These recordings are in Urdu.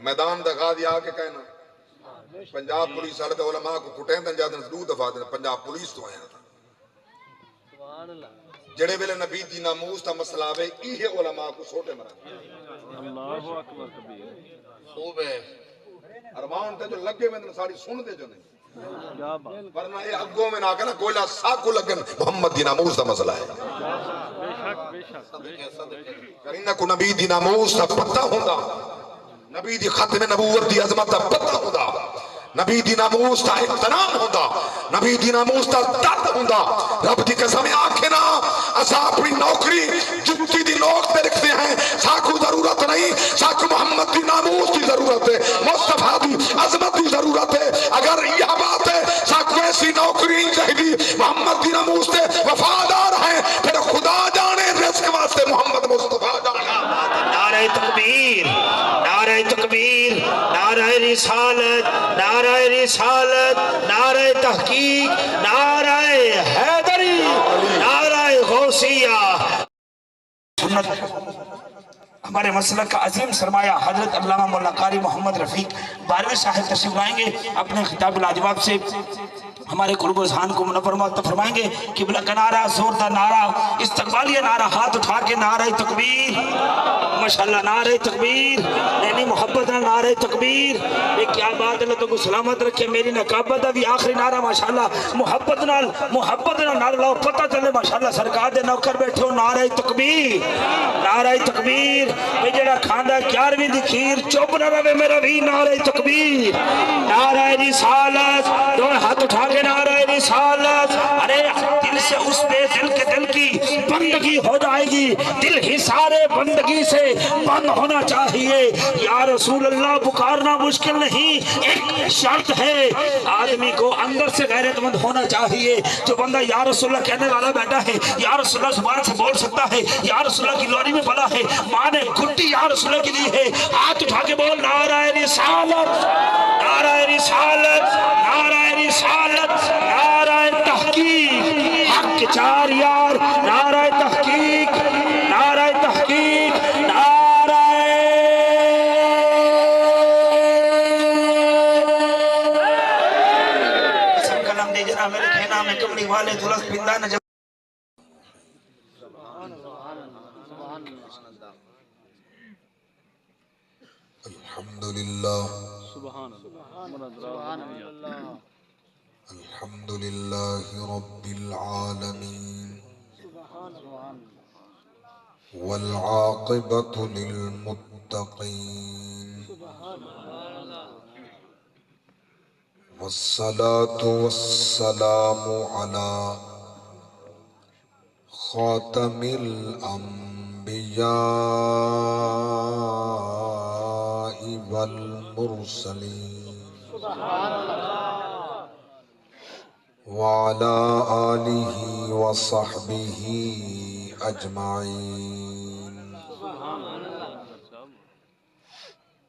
میدان دا غازی آکے کہنا پنجاب پولیس والے تے علماء کو کٹیں دن جادن 2 دفعہ دن پنجاب پولیس تو آیا تھا جڑے ویلے نبی دی ناموس تا مسئلہ آوے ایہے علماء کو سوٹے مرا اللہ اکبر کبیر خوب ہے ارمان تے جو لگے میں ساری سن دے جو نہیں ورنہ یہ اگوں میں نہ کہنا گولا ساکو لگن محمد دی ناموس دا مسئلہ ہے کرینہ کو نبی دی ناموس تا پتہ ہوندہ نبی دی ختم نبوت دی عظمت تا پتہ ہوندہ نبی دی ناموس تا احترام ہوندہ نبی دی ناموس تا درد ہوندہ رب دی قسم آنکھیں نا اسا اپنی نوکری جتی دی نوک پہ رکھتے ہیں ساکو ضرورت نہیں ساکو محمد دی ناموس دی ضرورت ہے مصطفیٰ دی عظمت دی ضرورت ہے اگر یہ بات ہے ساکو ایسی نوکری چاہیے محمد دی ناموس تے وفادار ہیں پھر خدا جانے رزق واسطے محمد مصطفیٰ جانے نعرہ تکبیر نعرہ تکبیر نعرہ رسالت نعرہ رسالت نعرہ تحقیق نعرہ حیدری نعرہ غوثیہ سنت ہمارے مسلک کا عظیم سرمایہ حضرت علامہ مولانا قاری محمد رفیق بارہویں صاحب تشریف لائیں گے اپنے خطاب لاجواب سے ہمارے قلوب و ذہان کو منور فرمائیں گے قبلہ کا نعرہ زوردار نعرہ استقبالیہ نعرہ ہاتھ اٹھا کے نعرہ تکبیر ماشاءاللہ نعرہ تکبیر نہیں محبت نہ نعرہ تکبیر یہ کیا بات اللہ تو کو سلامت رکھے میری نقابت ابھی آخری نعرہ ماشاءاللہ محبت نہ نعرہ لاؤ پتہ چلے ماشاءاللہ سرکار دے نوکر بیٹھے ہو نعرہ تکبیر میں جڑا کھاندہ 11ویں دی کھیر چوب نہ رہے میرا بھی نعرہ تکبیر نعرہ رسالت دو ہاتھ اٹھا کے نعرہ رسالت ارے دل سے اس پہ دل کی بندگی ہو جائے گی دل ہی سارے بندگی سے بند ہونا چاہیے یا رسول اللہ پکارنا مشکل نہیں ایک شرط ہے آدمی کو اندر سے غیرت مند ہونا چاہیے جو بندہ یا رسول اللہ کہنے والا بیٹھا ہے یا رسول اللہ زبان سے بول سکتا ہے یا رسول اللہ کی لوری میں پلا ہے ماں نے گھٹی یا رسول اللہ کی دی ہے ہاتھ اٹھا کے بول نعرہ رسالت نعرہ رسالت نعرہ رسالت نعرہ تحقیق حق کے 4 یار نعرہ تحقیق نعرہ تحقیق نعرہ سب کلام دے جناب میرے کھینا میں کمڑی والے دلس پندہ نجم الحمدللہ الحمدللہ رب العالمین والعاقبۃ للمتقین والصلاة والسلام علی خاتم الانبیاء والمرسلین وعلى آلہ وصحبہ اجمعین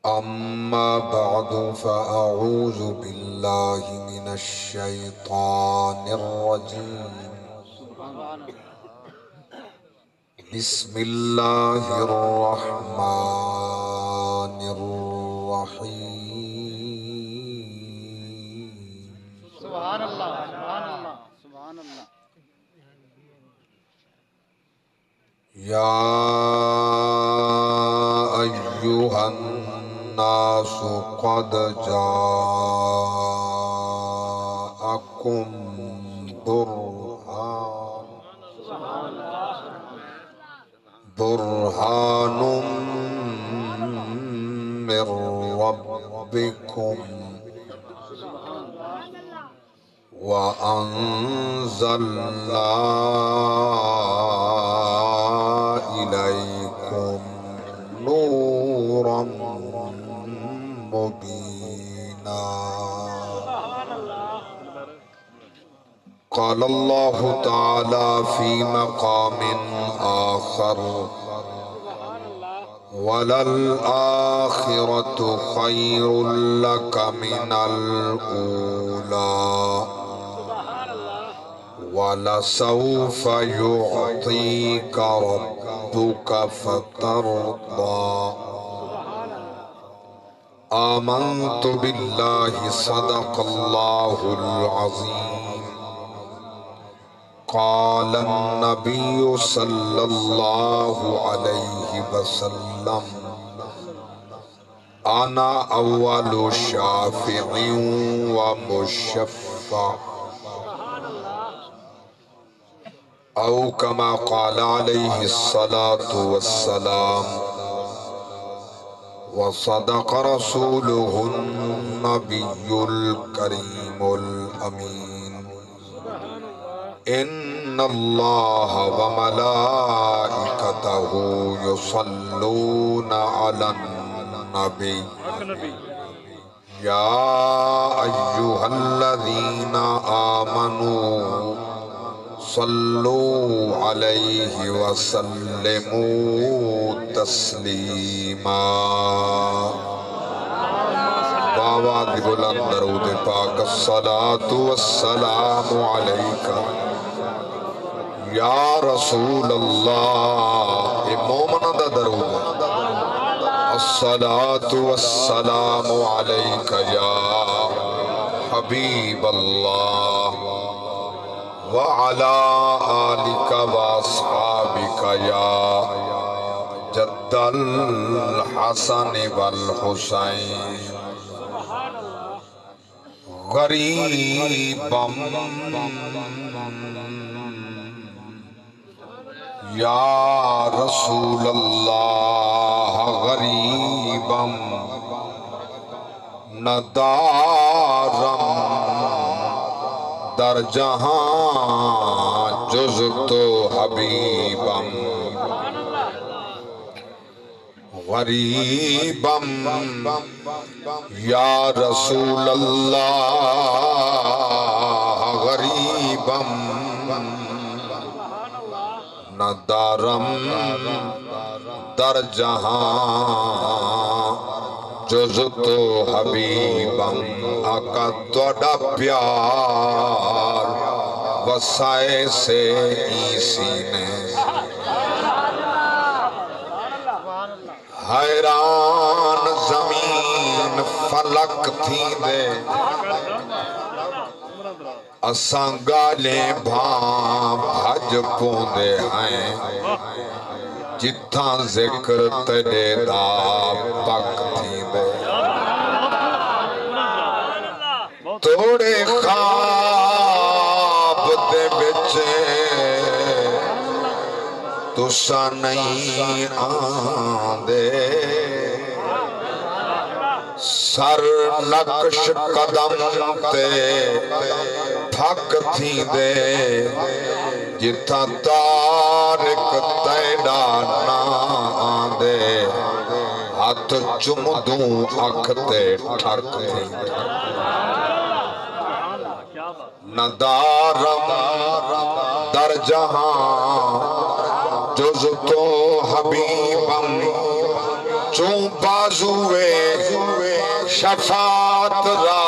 اما بعد فاعوذ باللہ من الشیطان الرجیم بسم اللہ الرحمن الرحیم سبحان اللہ سبحان اللہ سبحان اللہ یا ایہا الناس قد جاءکم برہان من ربکم وَأَنزَلْنَا إِلَيْكُمْ نُورًا مُبِينًا قال الله تعالى في مقام آخر وَلَلْآخِرَةُ خَيْرٌ لَكَ مِنَ الْأُولَى وَلَسَوْفَ يُعْطِيكَ رَبُّكَ فَتَرْضَى آمنت باللہ صدق اللہ العظیم قال النبی صلی اللہ علیہ وسلم انا اول شافع و مشفع او کما قال علیہ الصلاة والسلام وصدق رسوله النبی الکریم الامین ان اللہ وملائکتہ یصلون علی النبی یا ایہا الذین آمنوا صلوا علیہ وسلموا تسلیما باواد بلند درود پاک الصلاة والسلام علیکہ یا رسول اللہ یہ مومن دا درود الصلاة والسلام علیکہ یا حبیب اللہ وعلا آلک واصحابک یا جد الحسن والحسین غریبم یا رسول اللہ غریبم ندارم در جہاں جز تو حبیبم غریبم یا رسول اللہ غریبم ندارم در جہاں جز تو حبیبم آقا توڑا پیار وسائے سے اسی نے حیران زمین فلک تھی دے اساں گالیں بھاں بھج پوندے ہیں جتھاں ذکر تیرے دا پک تھی دے توڑے خواب دے بچے تسا نہیں آندے سر نقش قدم تے تھک تھی دے جتھا تارک تیڑا نہ آندے ہاتھ چم دوں اکھ تے ٹھک تھی دے ندارم در جہاں جز تو حبیبم چون بازوے شفاعت را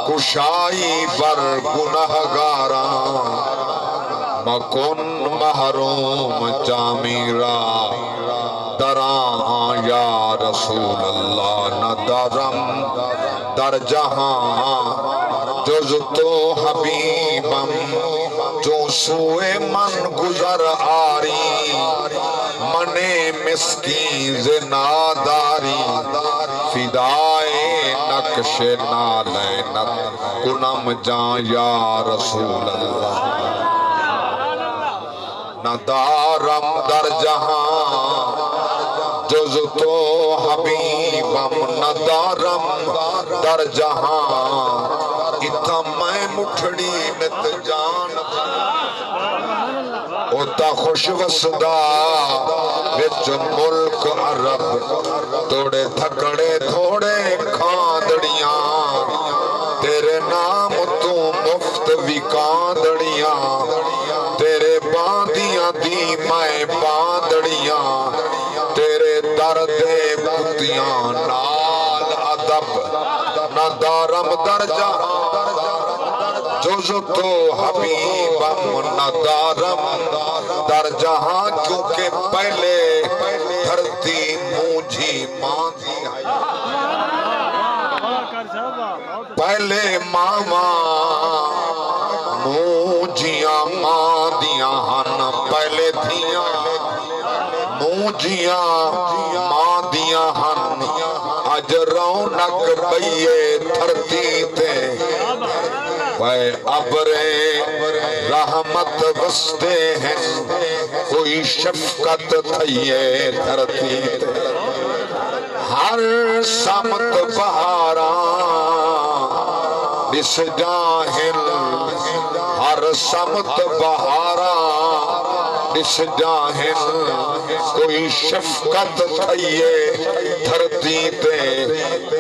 کشائی بر گنہگاراں مکن محروم جامی را دراں یا رسول اللہ ندارم در جہاں جز تو حبیبم جو سوئے من گزر آری منے مسکین زناداری فدائے نقش نالینت کنم جان یا رسول اللہ ندارم در جہاں جز تو حبیبم ندارم در جہاں اتھا میں مٹھڑی نت جان ہوتا خوش وسدا وچ ملک عرب توڑے تھکڑے تھوڑے کھاندڑیاں تیرے نام تو مفت وکاندڑیاں تیرے باندیاں دی میں باندڑیاں تیرے درد کتیاں نال ادب ندارم در جہاں جز تو حبیبم ندارم در جہاں کیونکہ پہلے دھرتی منہ موجی ماں دی آئی پہلے ماما موجیاں ماں دیاں ہن پہلے دھیاں موجیاں ماں دیاں ہن اج رونق بئیے دھرتی تے وے ابرے رحمت وستے ہیں کوئی شفقت تھئیے دھرتی تے ہر سمت بہاراں اس جاہل ہر سمت بہاراں اس جاہل کوئی شفقت تھئیے دھرتی تے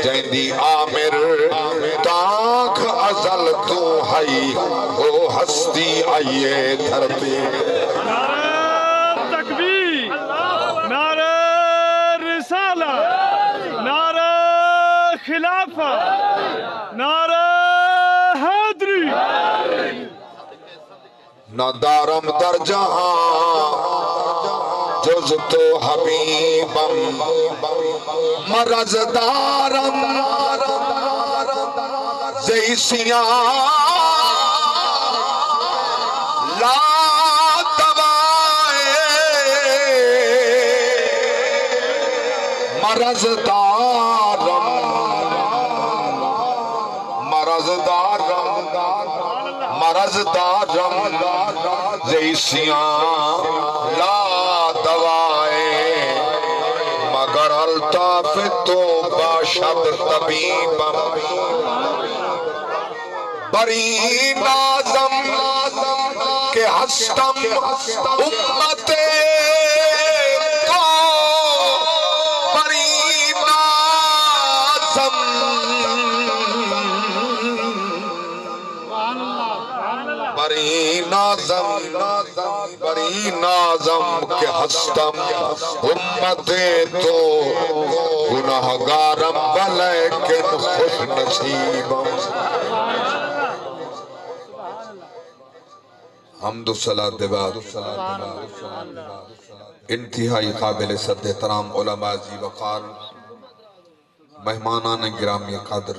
جیندی آمر تاکھ ازل تو ہائی وہ ہستی آئیے دھرتی نعرہ تکبیر نعرہ رسالت نعرہ خلافت نعرہ حیدری نہ دارم در جہاں جز تو حبیبم مرض دارم زیسیاں لا دوائے مرض دارم مرض دارم مرض دارم زیسیاں لا دوائے مگر الطاف تو باشد طبیبم بری نازم کہ ہستم امت کو بری نازم بری نازم کہ ہستم امت تو گناہگارم بلیکن خوش نصیبم حمد و صلاۃ بعد انتہائی قابل صد احترام علماء ذی وقار مہمانان گرامی قدر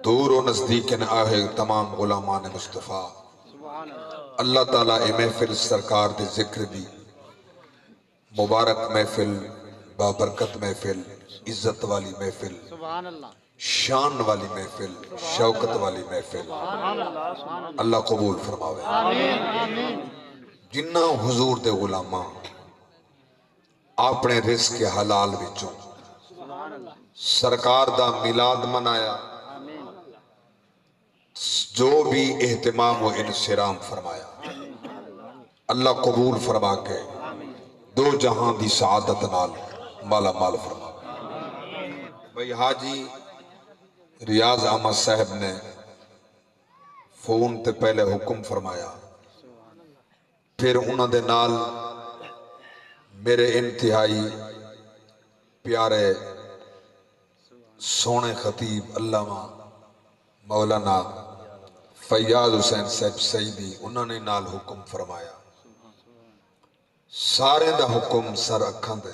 دور و نزدیک آہے تمام غلامان مصطفیٰ اللہ تعالیٰ اے محفل سرکار دے ذکر دی مبارک محفل بابرکت محفل عزت والی محفل شان والی محفل شوکت والی محفل اللہ قبول فرماوے جنہ حضور دے غلاماں اپنے رزق حلال وچوں سرکار دا میلاد منایا جو بھی اہتمام و انصرام فرمایا اللہ قبول فرما کے دو جہاں دی سعادت نال مالا مال فرما بھئی حاجی ریاض احمد صاحب نے فون تے پہلے حکم فرمایا پھر انہوں دے نال میرے انتہائی پیارے سونے خطیب علامہ مولانا فیاض حسین صاحب سیدی انہوں نے نال حکم فرمایا سارے دا حکم سر اکھاں دے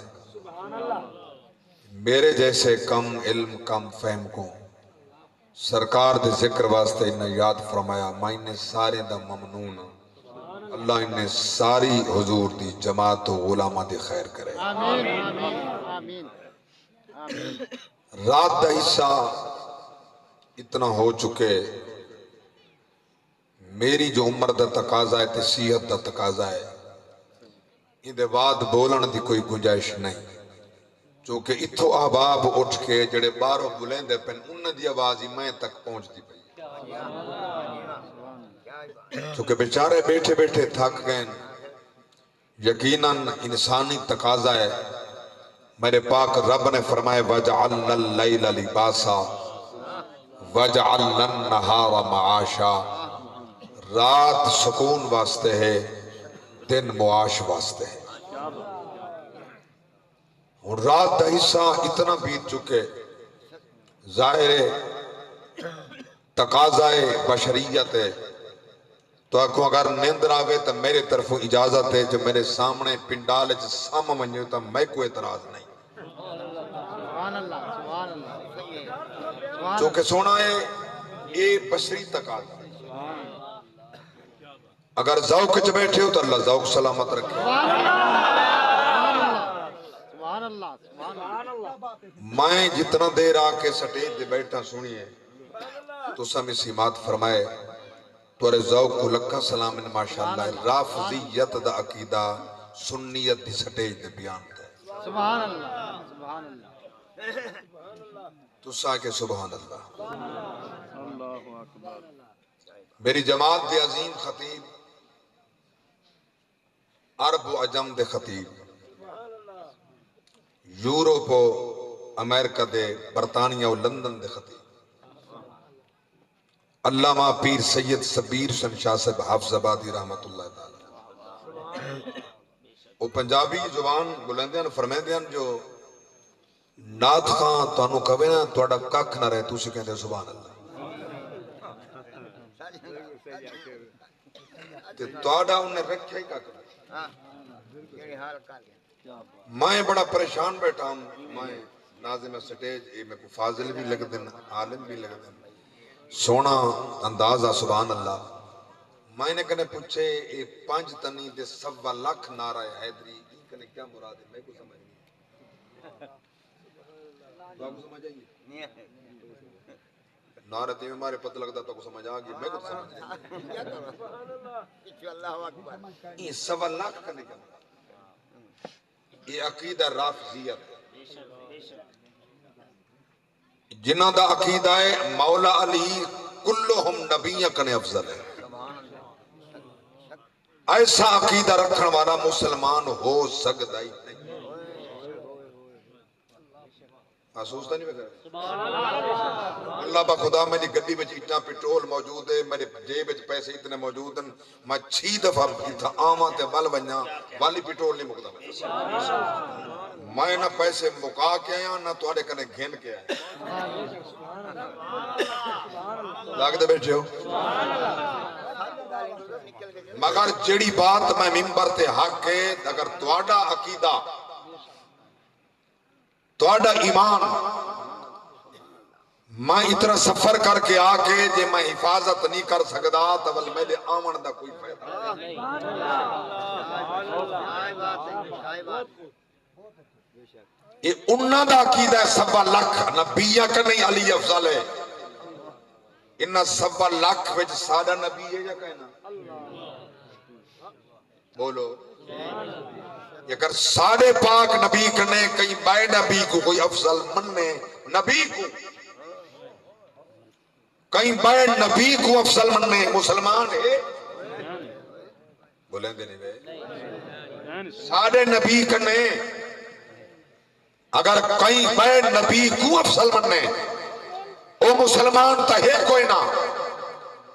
میرے جیسے کم علم کم فہم کو سرکار دے ذکر واسطے انہیں یاد فرمایا میں نے سارے دا ممنون اللہ انہیں ساری حضور دی جماعت و غلامہ دی خیر کرے رات دا حصہ اتنا ہو چکے میری جو عمر دا تقاضا ہے صحت دا تقاضا ہے ان دے بعد بولن دی کوئی گنجائش نہیں چونکہ اتھو احباب اٹھ کے جڑے باروں بلندے پن انہ دی آواز ہی میں تک پہنچ دی پئی چونکہ بیچارے بیٹھے بیٹھے تھک گئے یقیناً انسانی تقاضا ہے میرے پاک رب نے فرمائے وَجَعَلْنَا اللَّيْلَ لِبَاسًا وَجَعَلْنَا النَّهَارَ مَعَاشًا رات سکون واسطے ہے دن معاش واسطے ہے اور رات دا حصہ اتنا بیت چکے ظاہر تقاضا بشریت ہے تو اکھو اگر نیندر آوے تو میرے طرف اجازت ہے جو میرے سامنے پنڈال سام منجھے تو میں کوئی اعتراض نہیں سبحان اللہ سبحان اللہ جو کہ سونا ہے یہ بشری تقاضا اگر ذوق چ بیٹھے ہو تو اللہ ذوق سلامت رکھے سبحان اللہ سبحان اللہ میں جتنا دیر آ کے سٹیج دے بیٹھا سنیے تو سمی سیمات فرمائے تورے ذوق کو لکھا سلام ان ماشاءاللہ رافضیت دا عقیدہ سنیت دی سٹیج دے بیان دے سبحان اللہ سبحان اللہ تو سا کے سبحان اللہ میری جماعت دے عظیم خطیب عرب و عجم دے خطیب یوروپ و امریکہ دے برطانیہ و لندن دے خطیب علامہ پیر سید سبیر شمشاہ صاحب حافظ آبادی رحمت اللہ تعالی وہ پنجابی زبان بلندیاں فرمیندیاں جو نات خان تانوں کہے نا تہاڈا ککھ نہ رہے تسی کہندے سبحان اللہ تے تہاڈا انہیں رکھیا ہی ککھ میں بڑا پریشان بیٹھا ہوں میں ناظم سٹیج اے میں کو فاضل بھی لگ دن عالم بھی لگ دن سونا اندازہ سبحان اللہ میں نے کنے پوچھے اے 5 تنی دے 1.25 لاکھ نعرہ حیدری یہ کنے کیا مراد ہے میں کو سمجھ نہیں آپ کو سمجھ آئیے نعرہ تے میں مارے پتہ لگتا تو کو سمجھ آگئی میں کو سمجھ نہیں یہ 1.25 لاکھ کنے کیا مراد یہ عقیدہ رافضیت جنہ دا عقیدہ ہے مولا علی کلہم نبیہ کنے افضل ہے ایسا عقیدہ رکھن والا مسلمان ہو سکتا ہی نہیں محسوس تھا نہیں بغیر اللہ با خدا میری گڈی میں اتنا پیٹرول موجود ہے میرے جیب میں پیسے اتنے موجود ہیں میں 6 دفعہ تھا آما تے ول ونجا والی پیٹرول نہیں مکتا میں نہ پیسے مکا کے آیا نہ تواڈے کنے گھن کے آیا لاگ دے بیٹھے ہو مگر جڑی بات میں منبر تے حق ہے اگر تواڈا عقیدہ تواڈا ایمان میں اتنا سفر کر کے آ کے جے میں حفاظت نہیں کر سکدا تو ول میرے آمن دا کوئی فائدہ یہ انہاں دا عقیدہ ہے 1.25 لاکھ نبیہ کا نہیں علی افضل ہے انہاں 1.25 لاکھ وچ ساڈا نبی ہے یا کہنا بولو اگر ساڑھے پاک نبی کنے کئی بائے نبی کو کوئی افضل مننے نبی کو کئی بائے نبی کو افضل مننے مسلمان ہے بولیں دے نہیں بے ساڑھے نبی کنے اگر کئی بائے نبی کو افضل مننے او مسلمان تا ہے کوئی نہ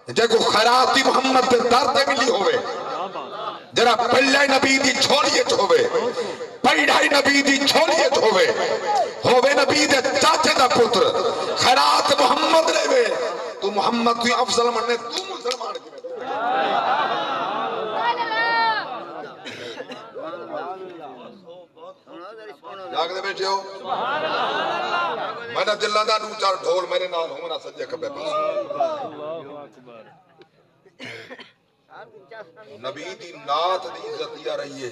جے کو خیراتی محمد دے در دے ملی ہوئے جرا پہلے نبی دی چھوڑیت ہوئے پہلائی نبی دی چھوڑیت ہوئے نبی دے چاچے دا پتر خیرات محمد لے وے تو محمد کوئی افضل مننے تو مسلمان کی جاگ دے بیٹھے ہو میں نے دلہ دا نو چار ڈھول میرے نال ہوں میرا سجے کبے پاس نبی دی نات دی عزت یا رہی ہے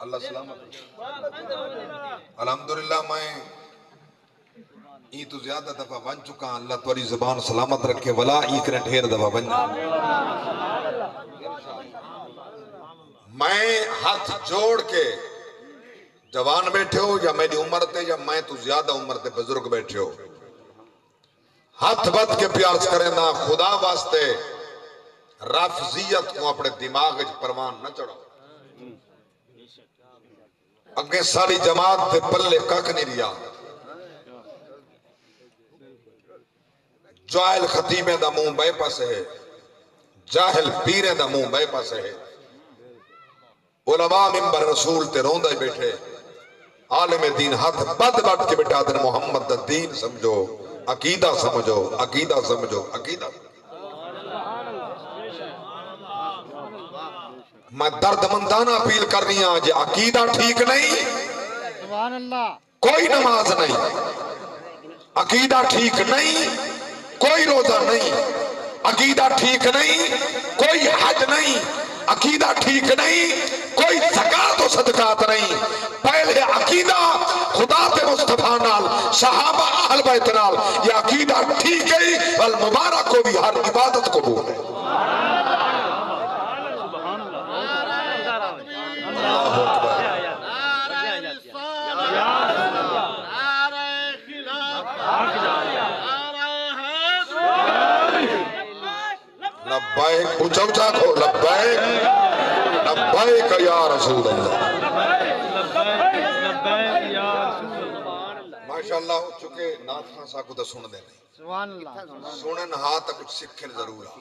اللہ سلامت الحمدللہ میں ای تو زیادہ دفعہ بن چکا اللہ توری زبان سلامت رکھے ولا ای کرے ڈھیر دفعہ بن میں ہاتھ جوڑ کے جوان بیٹھے ہو یا میری عمر تے یا میں تو زیادہ عمر تے بزرگ بیٹھے ہو ہاتھ بد کے پیار کریں نا خدا واسطے رافضیت کو اپنے دماغ وچ پروان نہ چڑھو اگے ساری جماعت دے پلے کک نہیں ریا جاہل خطیبیں دا منہ بے پاسے ہے جاہل پیریں دا منہ بے پاسے ہے علماء منبر رسول تے روندہ ہی بیٹھے عالم دین ہاتھ بد بٹ کے بٹھا دن محمد دا دین سمجھو عقیدہ سمجھو عقیدہ سمجھو عقیدہ میں درد مندانہ اپیل کر رہی ہوں جی عقیدہ ٹھیک نہیں سبحان اللہ کوئی نماز نہیں، عقیدہ ٹھیک نہیں، کوئی روزہ نہیں، عقیدہ ٹھیک نہیں، کوئی حج نہیں، عقیدہ ٹھیک نہیں، کوئی زکات و صدقات نہیں۔ پہلے عقیدہ خدا تے مصطفیٰ نال، صحابہ اہل بیت نال، یہ عقیدہ ٹھیک ہے، والمبارک کو بھی ہر عبادت کو بول ہے۔ اللہ اکبر۔ لبیک، اونچا اونچا کھو، لبیک لبیک یا رسول اللہ۔ ماشاءاللہ ہو چکے نات خان صاحب کو تو سن دے نہیں، سبحان اللہ سنن ہاں تو کچھ سکھن ضرور ہے،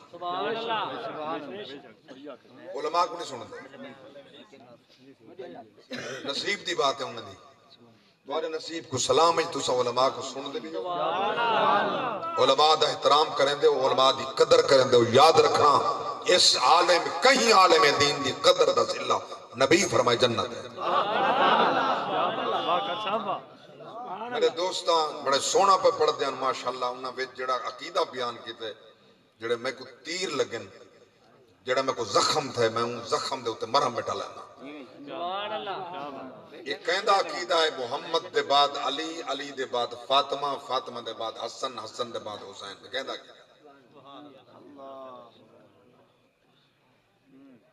علماء کو نہیں سن دے، نصیب دی بات ہے انہوں نے تمہارے نصیب کو سلام ہے، تسا علماء کو سن دے بھی، علماء دا احترام کریں دے، علماء دی قدر کریں دے، یاد رکھنا اس عالم کہیں عالم دین دی قدر دا صلہ نبی فرمائے جنت ہے۔ میرے دوستاں بڑے سونا پہ پڑھ دیں ماشاءاللہ، انہاں وچ جڑا عقیدہ بیان کیتے، جڑے میں کو تیر لگن، جڑا میں کو زخم تھے، میں ان زخم دے ہوتے مرہم بیٹھا لینا۔ یہ کہندہ عقیدہ ہے محمد دے بعد علی، علی دے بعد فاطمہ، فاطمہ دے بعد حسن، حسن دے بعد حسین، کہندہ عقیدہ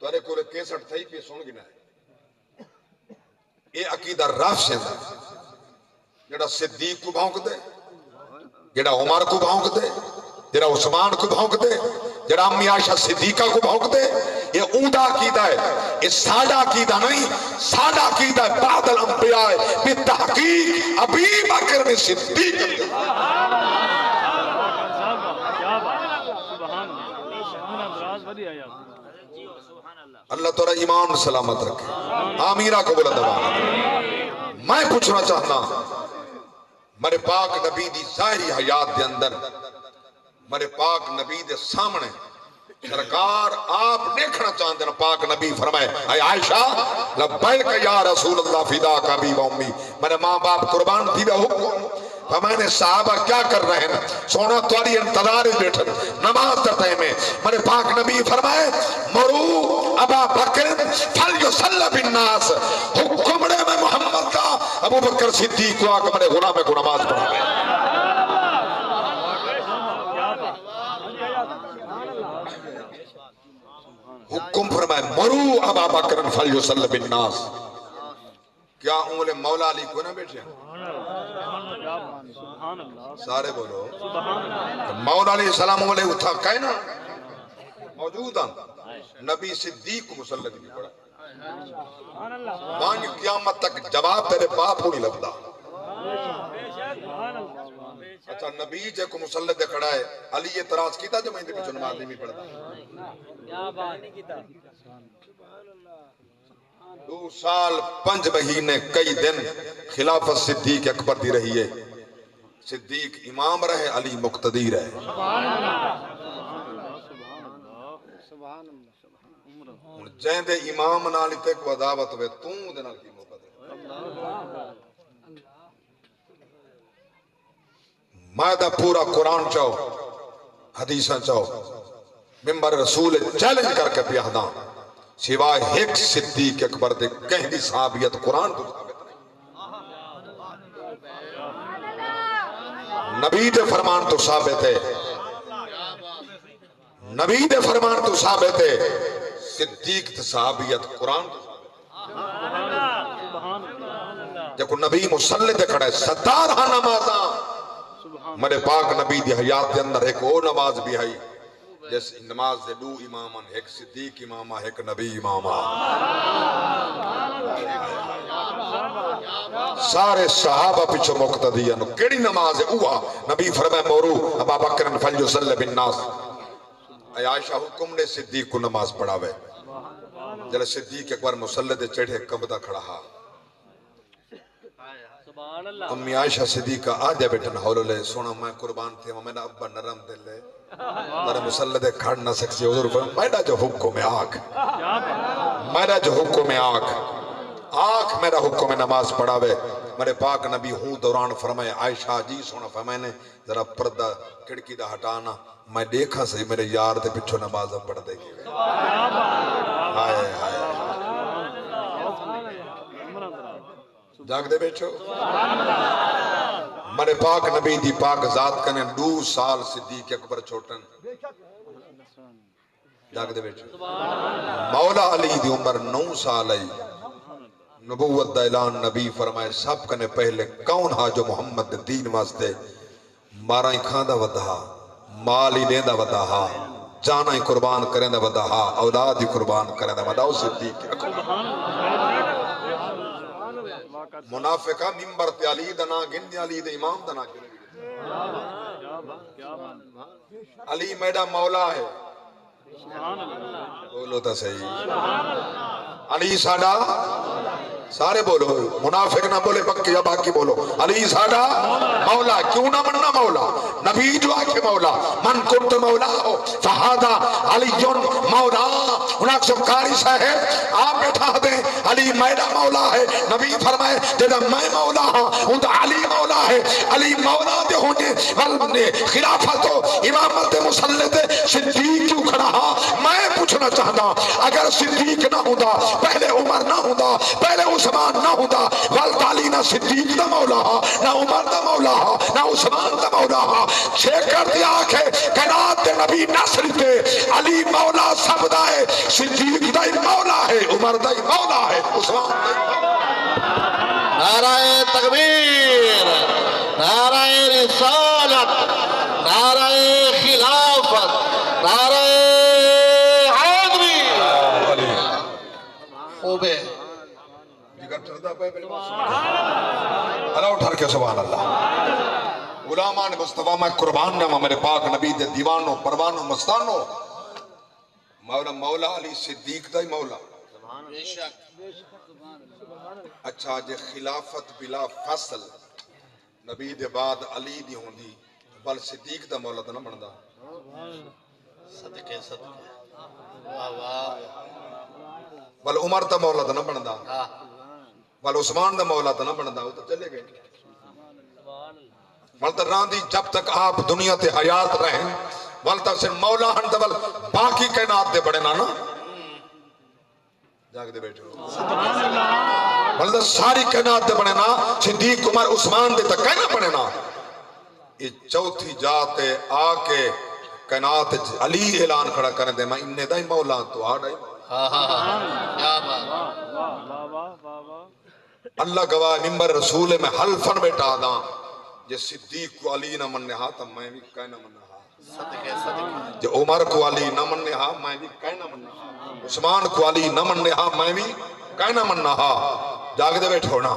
تو ارے کوئی کیسٹ تھا ہی پہ سن گنا ہے۔ یہ عقیدہ رافضیہ ہے، جڑا صدیق کو بھونک دے، جڑا عمر کو بھونک دے، جڑا عثمان کو بھونک دے، جڑا امی عائشہ صدیقہ کو بھونک دے، یہ اوندا عقیدہ ہے، یہ سادہ عقیدہ نہیں، سادہ عقیدہ ہے بعد الانبیاء بالتحقیق ابی بکر صدیق۔ اللہ تعالیٰ ایمان سلامت رکھے، آمینہ کو بلند آواز۔ میں پوچھنا چاہتا میرے پاک نبی دی ظاہری حیات دے اندر، میرے پاک نبی دے سامنے سرکار آپ دیکھنا چاہتے ہیں، پاک نبی فرمائے اے عائشہ لبیک یا رسول اللہ فداک ابی و امی، میرے ماں باپ قربان تھی بے حکم۔ ہمیں صحابہ کیا کر رہے ہیں؟ سونا تواری انتظار بیٹھن نماز کرتے میں، میرے پاک نبی فرمائے مرو ابا بکر فلیصلی بالناس، حکم رہے میں محمد کا ابو بکر صدیق کو آکے میرے غلام کو نماز پڑھائے۔ حکم فرمائے مرو ابا بکر فلیصلی بالناس۔ کیا انگلے مولا علی کو نہ بیٹھے ہیں؟ سارے بولو مولا علیہ السلام انگلے اتھا کہے نا موجود ہیں، نبی صدیق کو مسلط بھی پڑا، مانگ قیامت تک جواب تیرے باپ کو نہیں لگتا۔ اچھا نبی جے کو مسلط کھڑا ہے، علی اعتراض کیتا جو میں اندے پچھو نماز نہیں پڑھتا؟ 2 سال 5 مہینے کئی دن خلافت صدیق اکبر دی رہی ہے، صدیق امام رہے، علی مقتدی رہے۔ جہاں دے امام نالی تے کو عداوت ہوئے توں دے نال کی محبت ہے۔ میں دا پورا قرآن چاہو، حدیثاں چاہو، ممبر رسول چیلنج کر کے پیاہداں، سوائے ایک صدیق اکبر دے کہیں دی صحابیت قرآن کو ثابت نہیں۔ نبی دے فرمان تو ثابت ہے، نبی دے فرمان تو ثابت ہے، صدیق تے صحابیت قرآن تو دیکھو نبی مسلط کھڑا ہے، 17 نمازاں میرے پاک نبی دی حیات دے اندر ایک اور نماز بھی ہے، جیسے نماز دے 2 امامان، ایک صدیق امامہ ایک نبی امامہ، سارے صحابہ پیچھو مقتدی ہیں۔ کیڑی نماز ہے اوہ؟ نبی فرمائے مورو ابا بکر فلیصلی بالناس، اے عائشہ حکم نے صدیق کو نماز پڑھاوے، جلے صدیق اکبر مسلط چڑھے کبدہ کھڑا ہا، امی عائشہ صدیقہ آجا بیٹھن حول لے، سونا میں قربان تھے، میں نے ابا نرم دل لے میرے مسلط کھڑ نہ سکسی، حضور فرمائے میرا جو حکم ہے آگ، میرا جو حکم ہے آگ، آگ پاک میرا حکم نماز پڑھاوے میرے پاک نبی ہوں دوران فرمائے عائشہ جی سونا فرمائے نے ذرا پردہ کھڑکی دا ہٹانا میں دیکھا سے میرے یار دے پچھو نماز پڑھ دے گی ہائے ہائے جاگ دے بیچو میرے پاک نبی دی پاک ذات کنے 2 سال صدیق اکبر چھوٹن جاگ دے بیچو مولا علی دی عمر 9 سال آئی نبوت دا اعلان نبی فرمائے سب کنے پہلے کون ہا جو محمد دین واسطے مارا ہی کھاندہ ودا مال ہی لیندہ ودا جانا ہی قربان کریں دا ودا اولاد ہی قربان کریں دا ودا صدیق منافقہ ممبر تے علی دنا گن علی دے امام دنا علی میڈا مولا ہے بولو تا صحیح علی ساڑا سارے بولو منافق نہ بولے پکی یا باقی بولو علی ساڑا مولا کیوں نہ مننا مولا نبی جو آکے مولا من کنت مولا ہو فہادہ علی جن مولا انہاں سب کاری صاحب آپ بیٹھا دیں علی میرا مولا ہے نبی فرمائے جیدہ میں مولا ہوں ان علی مولا ہے علی مولا دے ہونے والنے خلافت و امامت مسلط صدیق کیوں کھڑا میں پوچھنا چاہتا اگر صدیق نہ ہوتا پہلے عمر نہ ہوتا پہلے عثمان نہ ہوتا والد علی نہ صدیق دا مولا نہ عمر دا مولا نہ عثمان دا مولا چھے کر دیا کہ قنات دے نبی نصر دے علی مولا سب دائے صدیق دا مولا ہے عمر دا مولا ہے عثمان دا نعرہ تکبیر نعرہ رسالت نعرہ خلافت نعرہ حیدری خوبے اللہ اٹھار کے سبحان اللہ غلامان مصطفیٰ میں قربان نامہ میرے پاک نبی دے دیوانوں پروانوں مستانوں مولا علی صدیق دا ہی مولا اچھا جے خلافت بلا فصل نبی دے بعد علی دی ہوں دی بل صدیق دا مولا دا نہ بندہ صدقے صدقے بل عمر دا مولا دا نہ بندہ بل عثمان دا مولا دا نہ بندہ وہ تو چلے گئے بل راندی جب تک آپ دنیا تے حیات رہیں بل تک سے مولا ہن دا بل باقی کائنات دے بڑے نا جاگ دے بیٹھو بلدہ ساری کائنات دے بنے نا صدیق عمر عثمان دے تک کائنات بنے نا یہ چوتھی جاتے آکے کائنات علی اعلان کھڑا کرنے دے میں انہیں دائی مولا تو آڑائی اللہ گواہ ممبر رسول میں حلفن بیٹا دا جے صدیق کو علی نہ مننے ہاں تا میں بھی کائنہ مننے ہاں جے عمر کو علی نہ مننے ہاں میں بھی کائنہ مننے ہاں عثمان کو علی نہ مننے ہاں میں بھی کائنہ مننا ہاں جاگ دے بیٹھو نا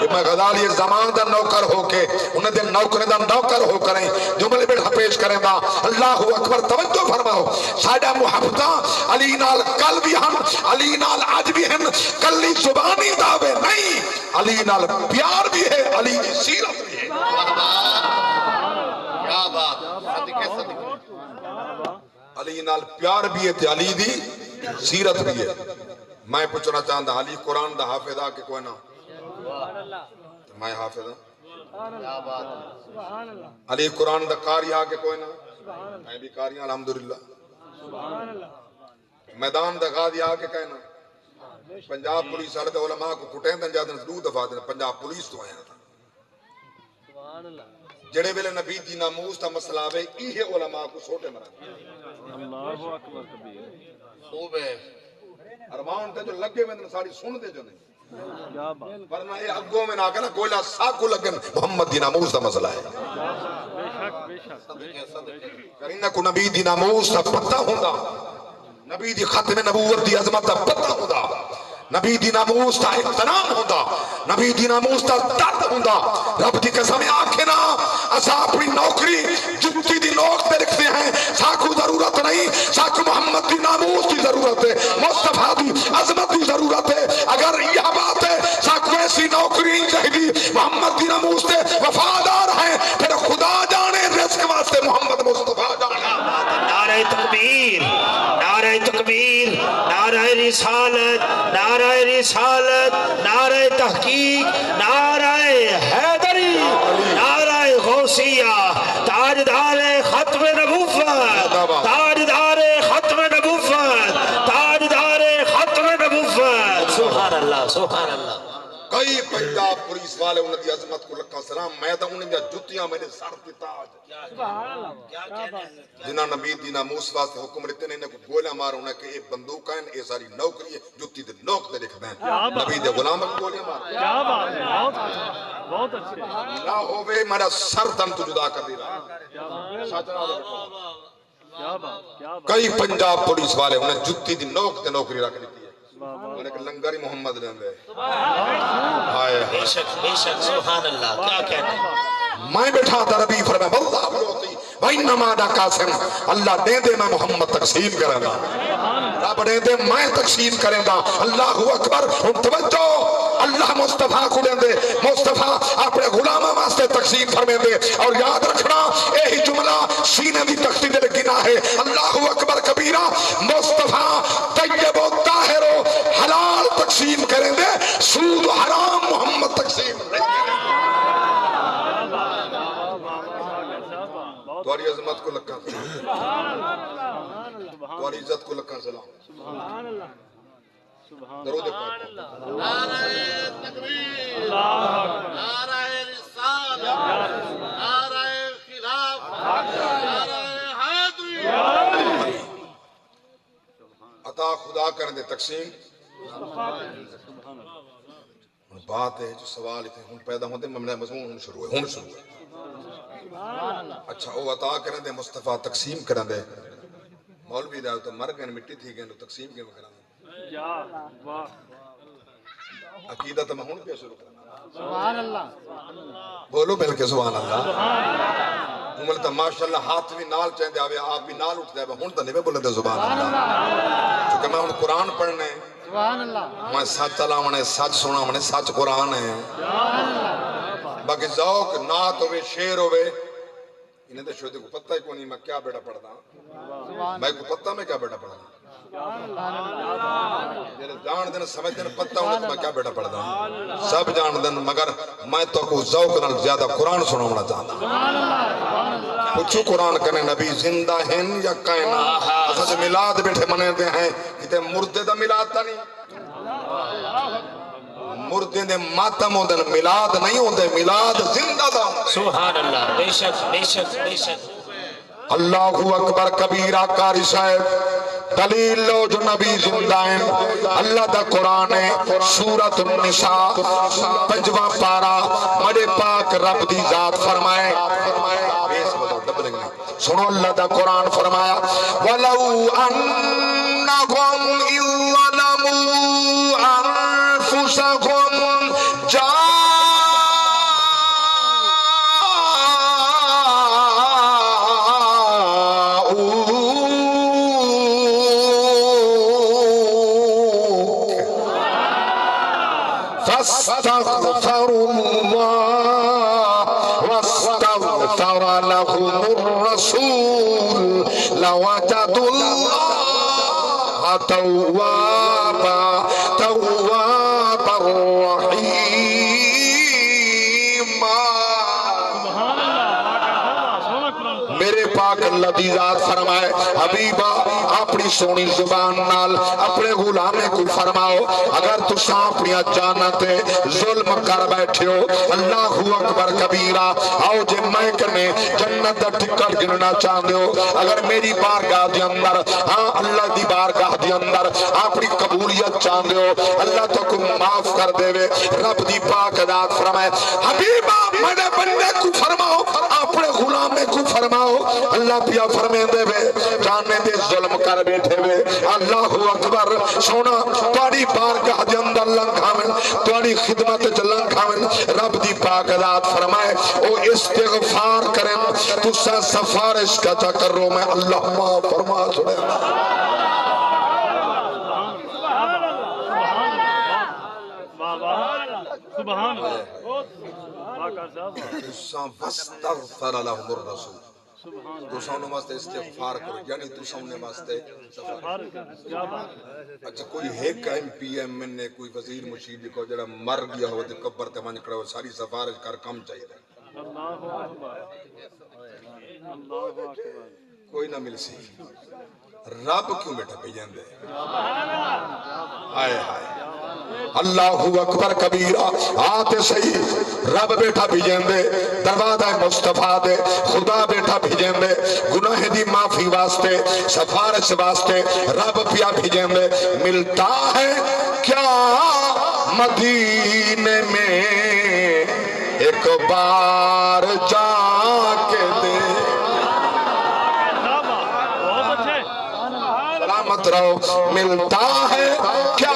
یہ میں غزالی زمان دا نوکر ہو کے انہیں دن نوکر دا نوکر ہو کریں جملے بیٹھا پیش کریں دا اللہ اکبر توجہ فرماؤ ساڑھا محبتہ علی نال کل بھی ہم علی نال آج بھی ہم کلی زبانی دعوے نہیں علی نال پیار بھی ہے علی کی سیرت بھی ہے کیا بات صدقے صدقے علی نال پیار بھی ہے تے علی دی سیرت بھی ہے میں پوچھنا چاہتا علی قرآن دا حافظ آ کے کوئی نہ میں حافظ علی قرآن دا قاری آ کے کوئی نہ میں بھی قاری الحمدللہ میدان دا غازی آ کے کہنا پنجاب پولیس والے تے علماء کو کٹیں دن جاتے ہیں 2 دفعہ دن پنجاب پولیس تو آیا تھا جڑے ویلے نبی دی ناموس دا مسئلہ آوے ایہے علماء کو سوٹے مرا اللہ اکبر کبیر خوبے ارمان تے جو لگے میں ساری سن دے جو نہیں ورنہ یہ اگوں میں نہ کہنا گولا ساکو لگن محمد دی ناموس دا مسئلہ ہے کرینہ کو نبی دی ناموس دا پتہ ہوندہ نبی دی ختم نبوت دی عظمت دا پتہ ہوندہ نبی دی ناموس دا احترام ہوندہ نبی دی ناموس دا درد ہوندہ رب دی قسم آنکھیں نا اسا اپنی نوکری جتی دی نوک پہ رکھتے ہیں ساکو ضرورت نہیں ساکو محمد دی ناموس دی ضرورت ہے مصطفیٰ دی عظمت دی ضرورت ہے اگر یہ بات ہے ساکو ایسی نوکری چاہیے محمد دی ناموس دے وفادار ہیں پھر خدا جانے رزق واسطے محمد مصطفیٰ جانے نعرہ تکبیر نعرہ تکبیر نعرہ رسالت نعرہ رسالت رسالت، نعرہ تحقیق، نعرہ حیدری، نعرہ غوثیہ، تاجدار ختم نبوت، تاجدار ختم نبوت، تاجدار ختم نبوت. سبحان اللہ سبحان اللہ. کئی پنجاب پولیس والے انہوں دی عظمت کو لکھا سلام. میں تو انہیں دیا جتیاں میرے سر کی تاج. جنہاں نبی دینا موسیٰ واسطے حکم لیتے ہیں انہیں کو گولیاں مار انہیں کہ ایک بندوق ہے یہ ساری نوکری ہے جتی دے نوک دے لکھ دیں. نبی دے غلام کو گولیاں مار. کیا بات ہے، بہت اچھے. نہ ہوئے میرا سر تن تو جدا کر دی رہا. سچ نہ ہوئے. کیا بات، کیا بات. کئی پنجاب پولیس والے انہیں جتی دی نوک دے نوکری رکھ لیتی ہے. انہیں کہ لنگری محمد لیندے. بے شک سبحان اللہ. کیا کہتے ہیں؟ میں بیٹھا تھا ربی فرمائے واللہ بلوتی وَإِنَّمَا دَا قَاسِمْ. اللہ دے دے میں محمد تقسیم کریں گا. رب دے دے میں تقسیم کریں گا. اللہ اکبر. ان توجہ اللہ مصطفیٰ کو دے دے. مصطفیٰ اپنے غلامہ واسطے تقسیم فرمیں دے. اور یاد رکھنا یہی جملہ سینے بھی تختی دے لگنا ہے. اللہ اکبر کبیرہ. مصطفیٰ طیب و طاہر و حلال تقسیم کریں دے. سود و حرام محمد تقسیم کریں دے. تواری عظمت کو لکھا سلام. تواری عزت کو لکھا سلام. درود پاک. نعرہ تکبیر، نعرہ رسالت، نعرہ خلافت، نعرہ حیدری. عطا خدا کرنے دے تقسیم. بات ہے جو سوال تھے ہن پیدا ہوتے مضمون ہن شروع ہے. اچھا وہ عطا کرنے دے مصطفیٰ تقسیم کرنے دے. مولوی دا تو مر گئے مٹی تھی گئے تو تقسیم کیوں کرنے دے. یا واہ. عقیدہ تو میں ہن پہ شروع کرنا. سبحان اللہ. بولو مل کے سبحان اللہ. عمر تو ماشاءاللہ ہاتھ بھی نال چاہتے آوے آپ بھی نال اٹھ دے. ہن تو نہیں بولے دے سبحان اللہ. چونکہ میں ہن قرآن پڑھنے سبحان اللہ. میں سچ علاونے سچ سنا منے سچ قرآن ہے. باقی ذوق نعت ہوئے شعر ہوئے انہیں دے شہدے کو پتہ ہے کونی میں کیا بیٹا پڑھتا ہوں. میں کو پتہ میں کیا بیٹا پڑھتا ہوں. میرے جان دن سمجھ دن پتہ ہوں میں کیا بیٹا پڑھتا ہوں. سب جان دن مگر میں تو کو ذوق نال زیادہ قرآن سناونا چاہتا ہوں. پوچھو قرآن کنے نبی زندہ ہیں یا کائنا. اساں میلاد بیٹھے منے دے ہیں کتے مردے دا میلاد تا نہیں. مردے دے ماتم ہوندے میلاد نہیں ہوندے. میلاد زندہ دا. سبحان اللہ. بے شک بے شک بے شک. اللہ اکبر کبیرہ. قاری صاحب دلیل لو جو نبی زندہ ہیں. اللہ دا قرآن ہے سورۃ النساء 5واں پارہ. بڑے پاک رب دی ذات فرمائے. سنو اللہ دا قرآن فرمایا وَلَوْ أَنَّهُمْ إِذْ ظَلَمُوا أَنفُسَهُمْ فاستغفروا الله واستغفر لهم الرسول لوجدوا الله توابا رحيما. میرے پاک اللہ دی ذات فرمائے حبیبہ اپنی سونی زبان نال اپنے غلامے کو فرماؤ اگر تساں اپنی جانتے ظلم کر بیٹھے ہو. اللہ اکبر کبیرہ. آؤ جے میں کنے جنت دا ٹکٹ گننا چاہتے ہو اگر میری بارگاہ دے اندر ہاں اللہ دی بارگاہ دے اندر اپنی قبولیت چاہتے ہو اللہ تو کو معاف کر دے وے. رب دی پاک ذات فرمائے حبیبہ میرے بندے کو فرماؤ اپنے غلامے کو فرماؤ. اللہ پیا فرمے دے وے جانے دے ظلم کر بیٹھے وے. اللہ اکبر. سونا تاری بارگاہ دے اندر لنگھاویں تاری خدمت چ لنگھاویں. رب دی پاک ذات فرمائے او استغفار کریں تسا سفارش کا کرو میں اللہ معاف فرما سنے. سبحان اللہ. تسا واستغفر لهم الرسول تو سونے واسطے استغفار کرو یعنی تو سونے واسطے سفر کیا بات ہے اچھا کوئی ایک ایم پی ایم نے کوئی وزیر مشید کو جڑا مر گیا ہو تے قبر تے ون کھڑا ہو ساری سفارش کر کم چاہیے اللہ اکبر اللہ اکبر کوئی نہ مل سی رب کیوں بیٹھا پہ جاندے آئے ہائے اللہ اکبر کبیرہ آتے صحیح رب بیٹھا بھی جاندے دروازہ مصطفیٰ دے خدا بیٹھا بھی جاندے گناہ دی معافی واسطے سفارش واسطے رب پیا بھی جاندے ملتا ہے کیا مدینے میں ایک بار جا کے دے سلامت رہو ملتا ہے کیا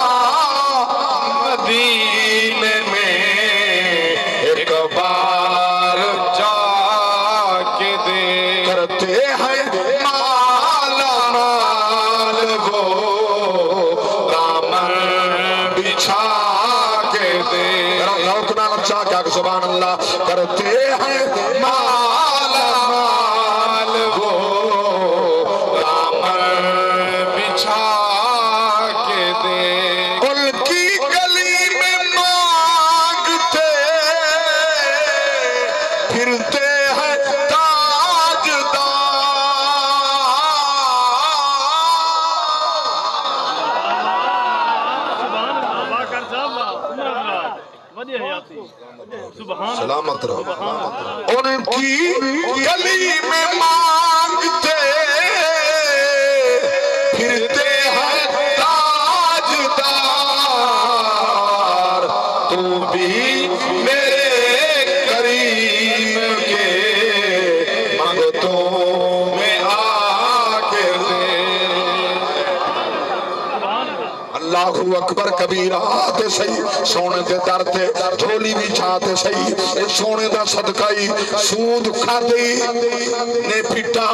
مدینے میں ایک بار جا کے دے کرتے ہیں مالا مال وہ دامن بچھا کے دے روکنا لچا کیا کہ سبحان اللہ کرتے ہیں مالا مال وہ سلامت رہو ان کی گلی میں مانگتے پھرتے ہیں تاجدار تو بھی میرے کریم کے منگتوں میں آ کے دے اللہ اکبر کبیرہ آتے صحیح سونے دے در تے جھولی بھی چھاتے صحیح اے سونے دا صدقائی سود کھا دئی نے پھٹا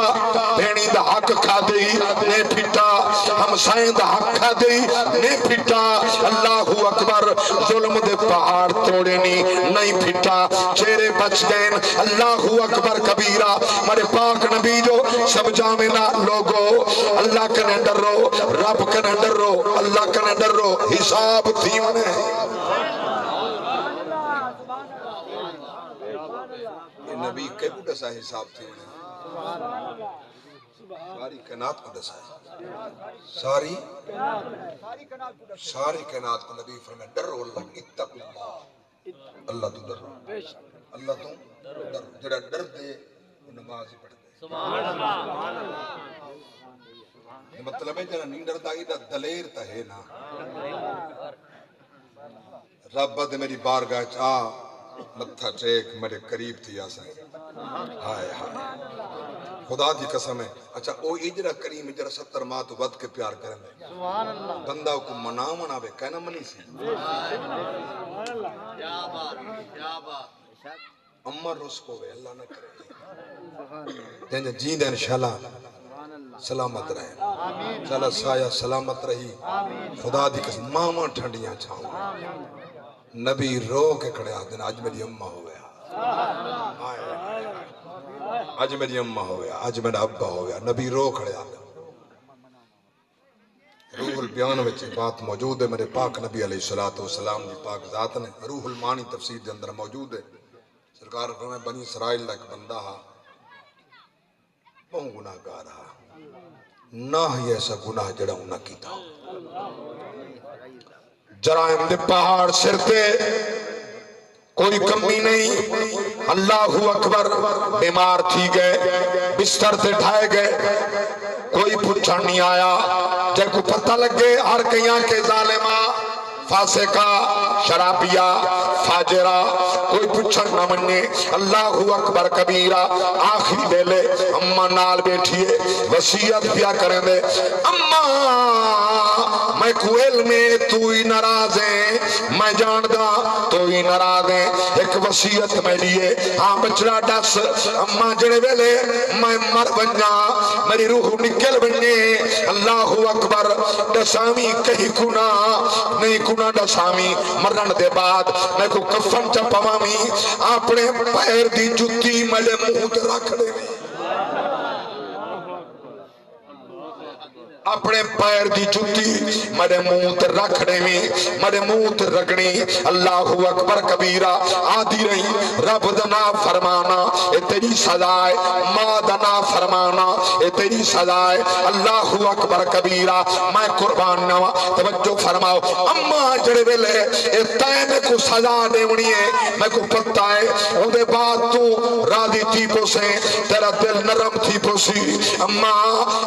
بھینی دا حق کھا دئی نے پھٹا ہمسائیں دا حق کھا دئی نے پھٹا اللہ اکبر ظلم دے پہاڑ توڑے نہیں پھٹا چہرے بچ گئے اللہ اکبر کبیرہ مرے پاک نبی جو سب جامعہ لوگو اللہ کنے ڈرو رب کنے ڈرو اللہ کنے ڈرو حساب تھی منے نبی کے کو دسا حساب تھی منے ساری کائنات کو دسا ساری کائنات کو نبی فرمائے ڈرو اللہ اتق اللہ اللہ تو ڈرو اللہ تو ڈرو جڑا ڈر دے وہ نماز ہی پڑھ دے یہ مطلب ہے جنہا نہیں ڈرتا ہی دا دلیر تا ہے نا رب دے میری بارگاہ چاہ متھا ٹیک میرے قریب تھی آسائیں ہائے ہائے خدا دی قسم ہے اچھا او اجرا کریم اجرا 70 ماہ تو ود کے پیار کریں دے بندہ کو منا بے کہنا منی سی کیا بات امر رس کو بے اللہ نہ کرے جنجا جیندہ انشاءاللہ سلامت رہے چلا سایہ سلامت رہی خدا دی قسم ماما ٹھنڈیاں چھاؤں نبی رو کے کھڑے آدھن آج میری اممہ ہو گیا آج میری اممہ ہو گیا آج میرا ابا ہو گیا نبی رو کھڑے آدھن روح البیان وچ بات موجود ہے میرے پاک نبی علیہ السلام دی پاک ذات نے روح المانی تفسیر دے اندر موجود ہے سرکار فرمائے بنی اسرائیل دا ایک بندہ ہا بہت گناہ گار رہا نہ ہی ایسا گناہ جڑا نہ کیتا جرائم دے پہاڑ سرتے کوئی کمی نہیں اللہ اکبر بیمار تھی گئے بستر تے ڈھائے گئے کوئی پوچھن نہیں آیا جب کو پتہ لگے ہر کیاں کے ظالمہ فاسقہ شرابیہ فاجرہ کوئی پوچھن نہ مننے اللہ اکبر کبیرہ آخری بیلے اممہ نال بیٹھئے وسیعت پیا کریں دے اممہ میں کوئل میں تو ہی ناراض ہیں میں جاندہ تو ہی ناراض ہیں ایک وسیعت میں لیے ہاں بچڑا ڈس اممہ جڑے بیلے میں مر بنجا میری روح نکل بنجے اللہ اکبر ڈسامی کہیں کنا نہیں کنا ڈسامی مرن دے بعد میں کو کفن چپامی اپنے پیر دی جتی ملے منہ تے رکھ دے اپنے پیر دی جتی میرے منہ تے رکھنے میں میرے منہ تے رکھنی اللہ اکبر کبیرہ آدھی رہی رب دنا فرمانا اے تیری سزا ہے ماں دنا فرمانا اے تیری سزا ہے اللہ اکبر کبیرہ میں قربان نوا توجہ فرماؤ اما جڑے ویلے اے تائیں میں کو سزا دیونی ہے میں کو پتہ ہے ان دے بعد تو راضی تھی پوسے تیرا دل نرم تھی پوسی اما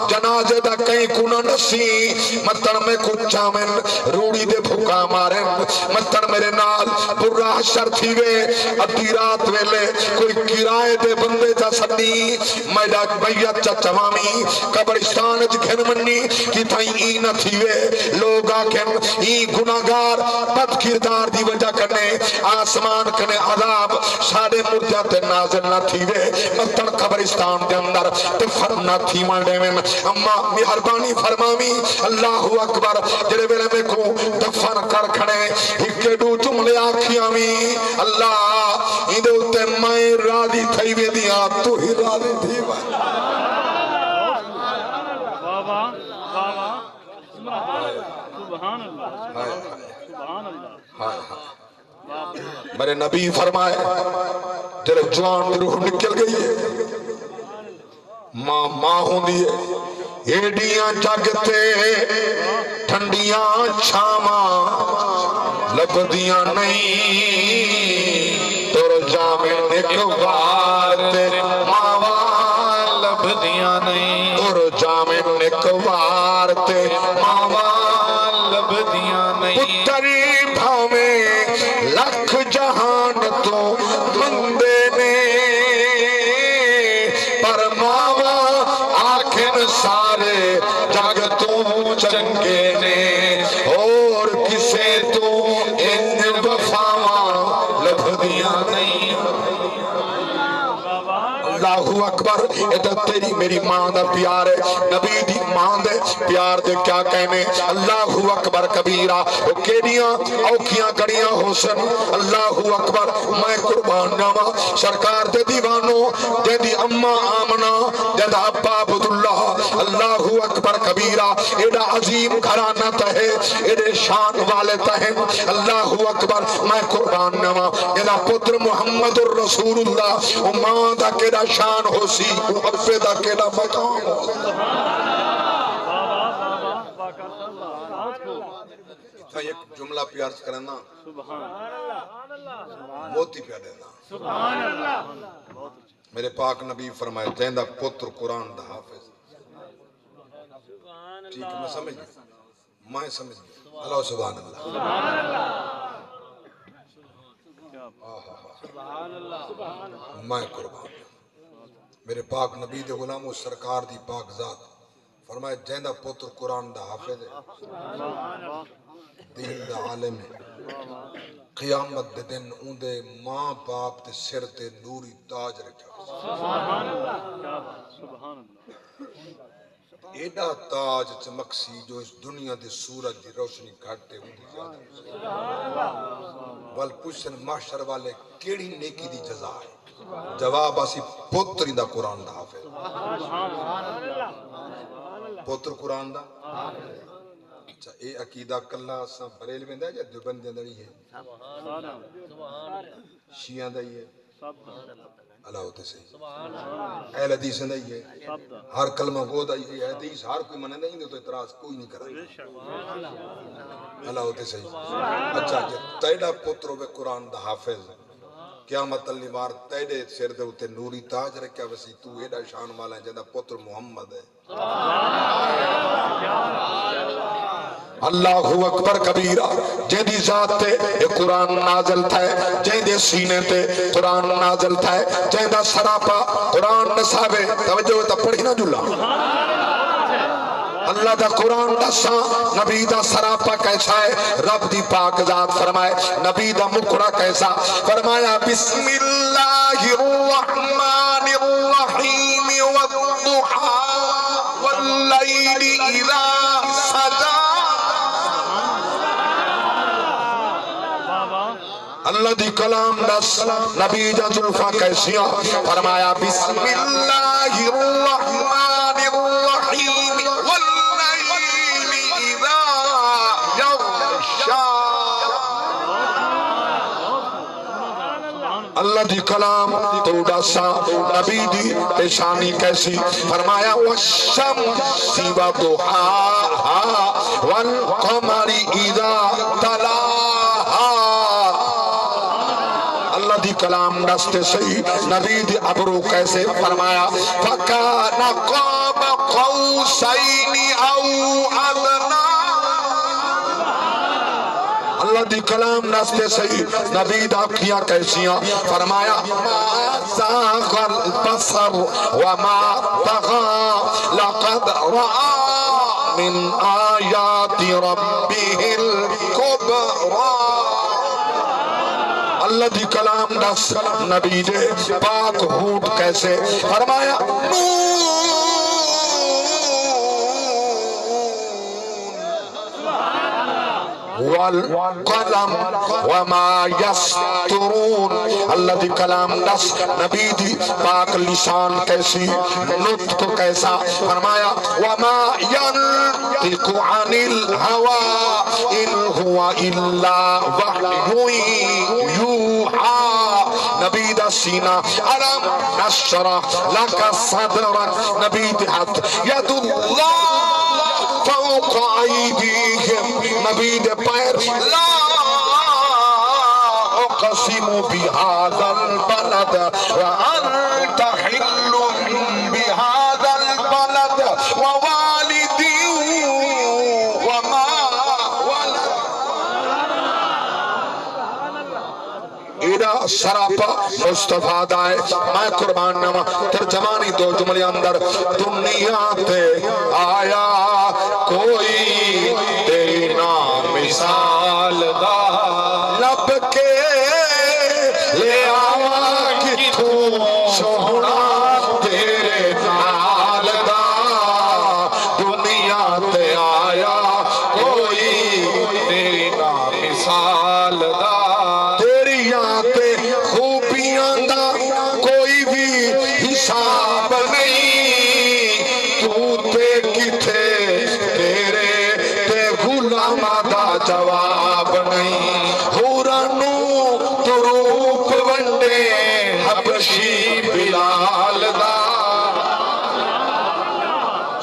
جنازے دا کہیں کنہ نسی مطر میں کچھ چامن روڑی دے بھوکا مارن مطر میرے نال برا حشر تھی وے ادھی رات ویلے کوئی کرائے دے بندے جا سنی میڈا بیعت چا چوامی قبرستان جکھن منی کی تھائی ای نہ تھی وے لوگ آکھن ای گناہگار بد کردار دی وجہ کرنے آسمان کنے عذاب ساڑے مردیات نازل نہ تھی وے مطر قبرستان دے اندر تفر نہ تھی مانڈے میں اما مہربانی فرمامی اللہ اکبر جڑے ویلے میں کو دفن کر کھڑے ہکے دو جملے آکھیاں میں اللہ اندے اتے میں راضی تھئی وے دیا تو ہی راضی تھی وے بابا بابا سبحان اللہ سبحان اللہ میرے نبی فرمائے تیرے جوان روح نکل گئی ہے ماں ہوں دیئے ایڈیاں جگتے ٹھنڈیاں چھاواں لبدیاں نہیں تور جامے نکوار تے ماواں لبدیاں نہیں تور جامے نکوار تے ماواں لبدیاں نہیں پتری بھاویں لکھ جہان تو مندے نے پر ماوا آکھن سارے جگ تو چنگے نے اور کسے تو ان وفاواں لبھدیاں نہیں اللہ اکبر ادھر تیری میری ماں دا پیار ہے نبی دی ماں دے پیار دے کیا کہنے اللہ اکبر کبیرہ وہ کیڑیاں اوکھیاں کڑیاں حسن اللہ اکبر میں قربان جاواں سرکار دے دیوانوں دے دی اماں آمنہ دے دا ابا عبداللہ اللہ اکبر کبیرہ ایڈا عظیم گھرانہ تہے ایڈے شان والے تہے اللہ اکبر میں قربان جاواں دے دا پتر محمد الرسول اللہ ماں دا کیڑا شان ہو سی ابے دا کیڑا مقام ہو ایک جملہ پیار کرنا موتی پیار دینا میرے پاک نبی فرمائے جیندہ پتر قرآن دا حافظ ٹھیک ہے میں سمجھ گیا اللہ سبحان اللہ میں قربان میرے پاک نبی دے غلام و سرکار دی پاک ذات فرمائے جیندہ پتر قرآن دا حافظ ہے دین دا عالم ہے قیامت دے دن ان دے ماں باپ دے سر تے نوری تاج رکھا سبحان اللہ سبحان اللہ ایڈا تاج چمکسی جو اس دنیا دے سورج دی روشنی گھٹے ہوں دی زیادہ وال پوچھن معاشر والے کیڑی نیکی دی جزا ہے جواب آسی پتر دا قرآن دا حافظ پتر قرآن دا اچھا اے عقیدہ کلا سا بریل میں دا یا دیوبند دا نہیں ہے شیعہ دا ہی ہے اللہ ہوتے سے اہل حدیث دا ہی ہے ہر کلمہ گو دا ہی ہے حدیث ہر کوئی منہ نہیں دے تو اعتراض کوئی نہیں کرا اللہ ہوتے سے اچھا تیڑا پتر بے قرآن دا حافظ قیامت اللہ مار تیڑے سر دے ہوتے نوری تاج رکھیا وسی تو ایڈا شان والا ہے جیدہ پتر محمد ہے اللہ اکبر کبیرہ جیدی ذات تے یہ قرآن نازل تھا ہے جیدے سینے تے قرآن نازل تھا ہے جیدہ سراپا قرآن نصابے توجہ ہوتا پڑھی نا جلا اللہ دا قرآن دسا نبی دا سراپا کیسا ہے رب دی پاک ذات فرمائے نبی دا مکڑا کیسا فرمایا بسم اللہ الرحمن الرحیم والضحا واللیل اذا سجا اللہ دی کلام دس نبی دا زلفا کیسیا فرمایا بسم اللہ الرحمن الرحیم واللیل اللہ دی کلام تو ڈاسا نبی دی پیشانی کیسی فرمایا والشمس وضحاها والقمر اذا تلاها اللہ دی کلام ڈستے صحیح نبی دی ابرو کیسے فرمایا فکان قاب قوسین او ادنا اللہ دی کلام ناستے صحیح نبی دا کیا کیسیاں فرمایا ما زاغ البصر وما طغى لقد رأى من آیات ربه الكبرى اللہ دی کلام نس نبی دے پاک ہونٹ کیسے فرمایا والقلم وما يسطرون اللہ دی کلام دس نبی دی پاک لسان کیسی نطق کیسا فرمایا وما ينطق عن الهوى ان هو الا وحی یوحى نبی دا سینہ علم نشرح لك صدرك نبی دی ہاتھ ید اللہ فوق ایدیہم نبی دے پیر لا اقسم بهذا البلد وانت حل بهذا البلد ووالد وما ولد ایرا سراپا مصطفیٰ دائے میں قربان نما ترجمانی دو جملے اندر دنیا تے آیا کوئی تیری نام مثال دا لب کے لے آوا کتھوں سونا تیرے نال دا دنیا تے آیا کوئی تیری نام مثال دا تیری تے خوبیاں دا کوئی بھی حساب نہیں تو تے کتھے تیرے تے غلامہ دا جواب نہیں ہورانو تو روپ ونڈے حبشی بلال دا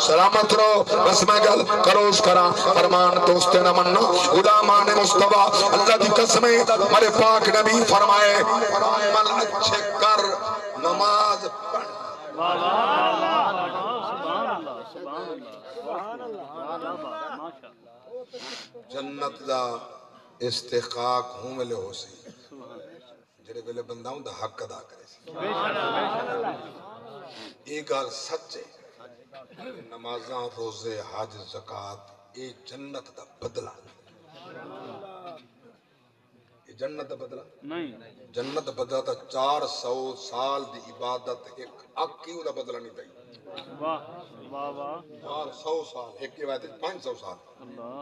سلامت رو بس میں گل کروز کرا فرمان دوست نہ مننا غلامان مصطفیٰ اللہ دی قسمیں مرے پاک نبی فرمائے عمل اچھے کر نماز پڑھ جنت دا استحقاق ہوں ملے ہو سی جڑے ویلے بندہ ہوں دا حق ادا کرے سی ایک گال سچ ہے نمازاں روزے حج زکات اے جنت دا بدلہ یہ جنت دا بدلہ نہیں جنت دا بدلہ تا 400 سال دی عبادت ایک اکیو دا بدلہ نہیں تائی واہ واہ واہ 400 سال ایک کی بات ہے 500 سال اللہ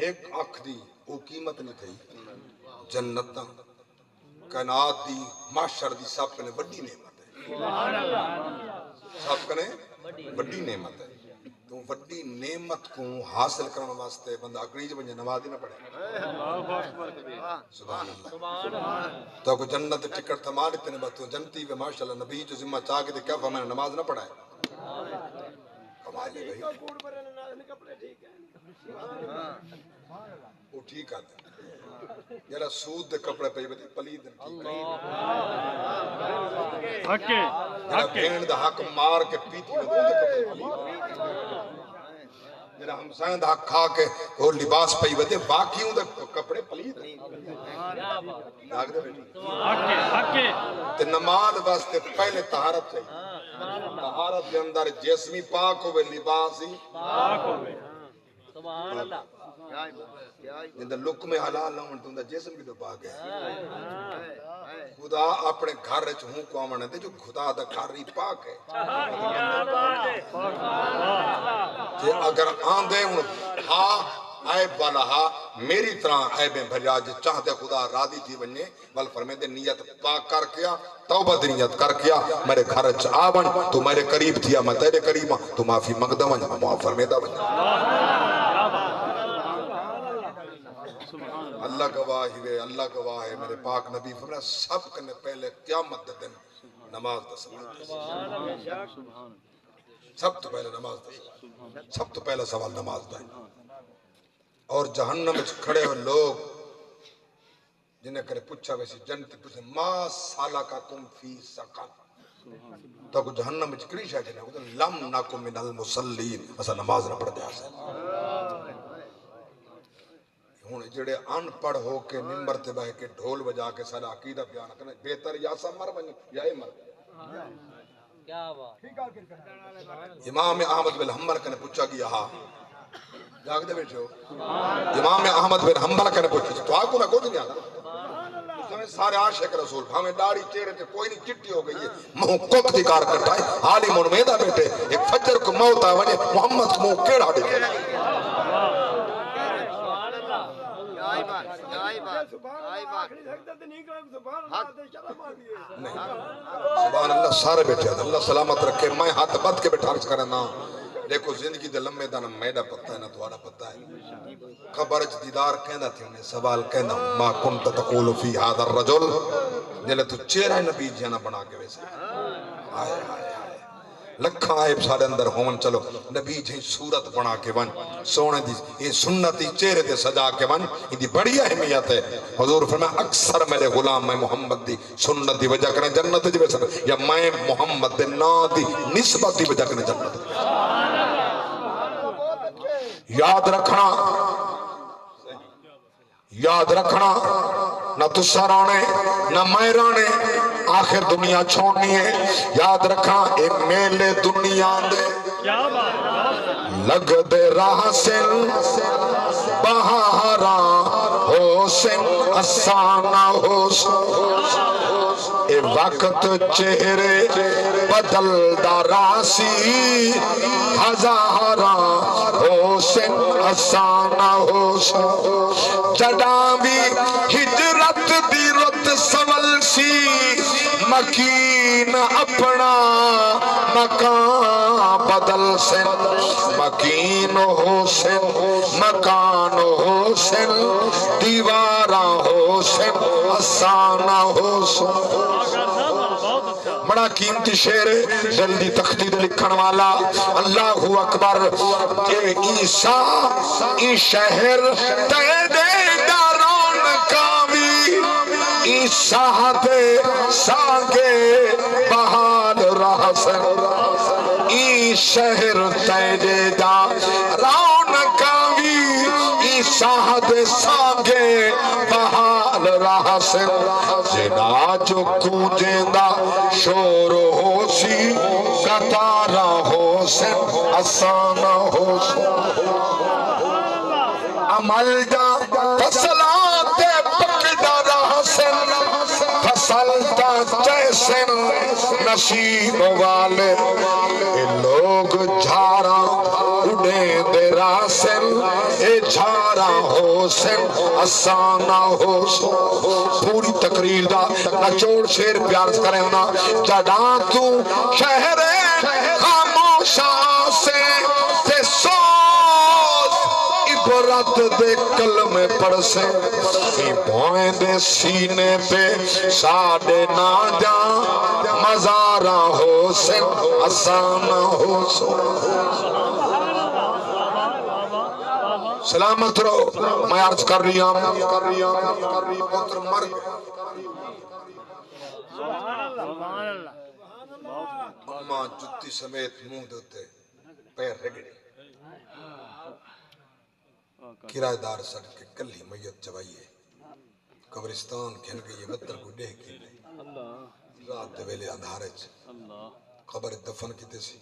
ایک اکھ دی وہ قیمت نہیں تھی جنت دا کائنات دی معاشر دی سب کنے بڑی نعمت ہے سب کنے بڑی نعمت ہے تو بڑی نعمت کو حاصل کرنے واسطے بندہ اکڑیج بنجے نماز ہی نہ پڑھے سبحان اللہ تو کو جنت ٹکٹ تھما دیتے نے باتوں جنتی و ماشاءاللہ نبی جو ذمہ چاہ کے کیا فرمایا نماز نہ پڑھائے کمال ہے بھائی وہ ٹھیک آتا ہے یارا سود دے کپڑے پہ بدی پلید ٹھیک ہے حق ہے جڑا بھین دا حق مار کے پیتی میں دے کپڑے پلید جڑا ہمسائیں دا حق کھا کے اور لباس پہ بدے باقیوں دے کپڑے پلید داغ دے بیٹی حق ہے تے نماز واسطے پہلے طہارت چاہیے طہارت کے اندر جسمی پاک ہوئے لباسی پاک ہوئے سبحان اللہ جندہ لک میں حلال نہ ہونے تو اندر جسم بھی تو پاک ہے خدا اپنے گھر رچ ہوں کو آمنے دے جو خدا دا گھر ہی پاک ہے کہ اگر آندے ہوں ہاں عیب والا ہاں میری طرح عیبیں بھریا جی چاہتے خدا راضی تھی بننے بل فرمے دے نیت پاک کر کیا توبہ دی نیت کر کیا میرے گھر رچ آبن تو میرے قریب تھیا میں تیرے قریب ہوں تو معافی مقدم ہوں معاف فرمیدہ بننے اللہ گواہ ہے، اللہ گواہ ہے، میرے پاک نبی فرمایا سب کنے پہلے قیامت دے دن نماز دا سوال سب تو پہلے نماز دا سوال سب تو پہلا سوال نماز دا ہے اور جہنم وچ کھڑے ہوئے لوگ جنہیں کرے پوچھا ویسی جنتی پوچھے ما سالککم فی سقر تو کو جہنم وچ کڑی شے جنے لم نکم من المصلین اسا نماز نہ پڑھ دیا سے ہن جڑے ان پڑھ ہو کے منبر تے بیٹھ کے ڈھول بجا کے سارا عقیدہ بیان کرنے بہتر یا سا مر بنی یا ہی مر کیا بات امام احمد بن حنبل کنے پوچھا گیا ہاں جاگ دے بیٹھو امام احمد بن حنبل کنے پوچھا تو آکو نہ کچھ نہیں آتا سارے عاشق رسول ہمیں داڑھی چہرے تے کوئی نہیں چٹی ہو گئی ہے منہ کوک دکار کرتا ہے عالم امیدہ بیٹے ایک فجر کو موت آونے محمد کو منہ کیڑا دے سبحان اللہ سارے بیٹھے اللہ سلامت رکھے میں ہاتھ بد کے بیٹھا رکھ کرنا دیکھو زندگی دے لمحے دا نہ میڈا پتہ ہے نہ تھوڑا پتہ ہے خبر دیدار کہندا تھی انہیں سوال کہندا ما کنت تقول فی هذا الرجل جلے تو چہرہ نبی جانا بنا کے ویسے آئے آئے لکھاں عیب سارے اندر ہون چلو نبی جہی صورت بنا کے ون سونے دی یہ سنتی چہرے تے سجا کے ون یہ دی بڑی اہمیت ہے حضور فرمایا اکثر میرے غلام میں محمد دی سنت دی وجہ کرنے جنت دی وجہ یا میں محمد دی نا دی نسبت دی وجہ کرنے جنت یاد رکھنا نہ تسا رانے نہ میں رانے آخر دنیا چھوڑنی ہے یاد رکھنا اے میلے دنیا دے لگ دے راہ سن بہارا ہو سن اسانا ہو اے وقت چہرے بدل داراسی ہزارا ہو سن اسانا ہو جڑاوی ہجرت دی رت سول سی مکین اپنا مکان بدل سن مکین ہو سن مکان ہو سن دیوارا ہو سن آسانا ہو سن بڑا قیمتی شعر جلدی تختی دے لکھن والا اللہ اکبر اے عیسیٰ ای شہر تے دے دارون کاوی عیسیٰ دے سانگے بحال راہ سن ای شہر تے دے دارون کاوی عیسیٰ دے سانگے بحال راہ سن جنا جو کونجیندہ شور ہو سی کتارا ہو سن آسانا ہو سن عمل جا فصلاتے پکڑا رہ سن فصلتا جیسن نصیب والے لوگ جھارا اڑے دے راسن اے جھارا ہو سن آسانا ہو سن پوری تقریر دا نچوڑ شیر پیار کرے ہونا جڑاں تو شہر خاموشا سے تے سوز عبرت دے کلمے پڑھ سے بوئیں دے سینے پہ ساڑے نہ جا مزارہ ہو سن آسانا ہو سن سلامت رہو میں عرض کر رہی ہوں پتر مر اماں جتی سمیت منہ دیتے پیر رگڑی کرایہ دار سڑ کے کلی میت چبائیے قبرستان کھل گئی مطر کو ڈے کی رات دے ویلے اندھارے قبر دفن کی سی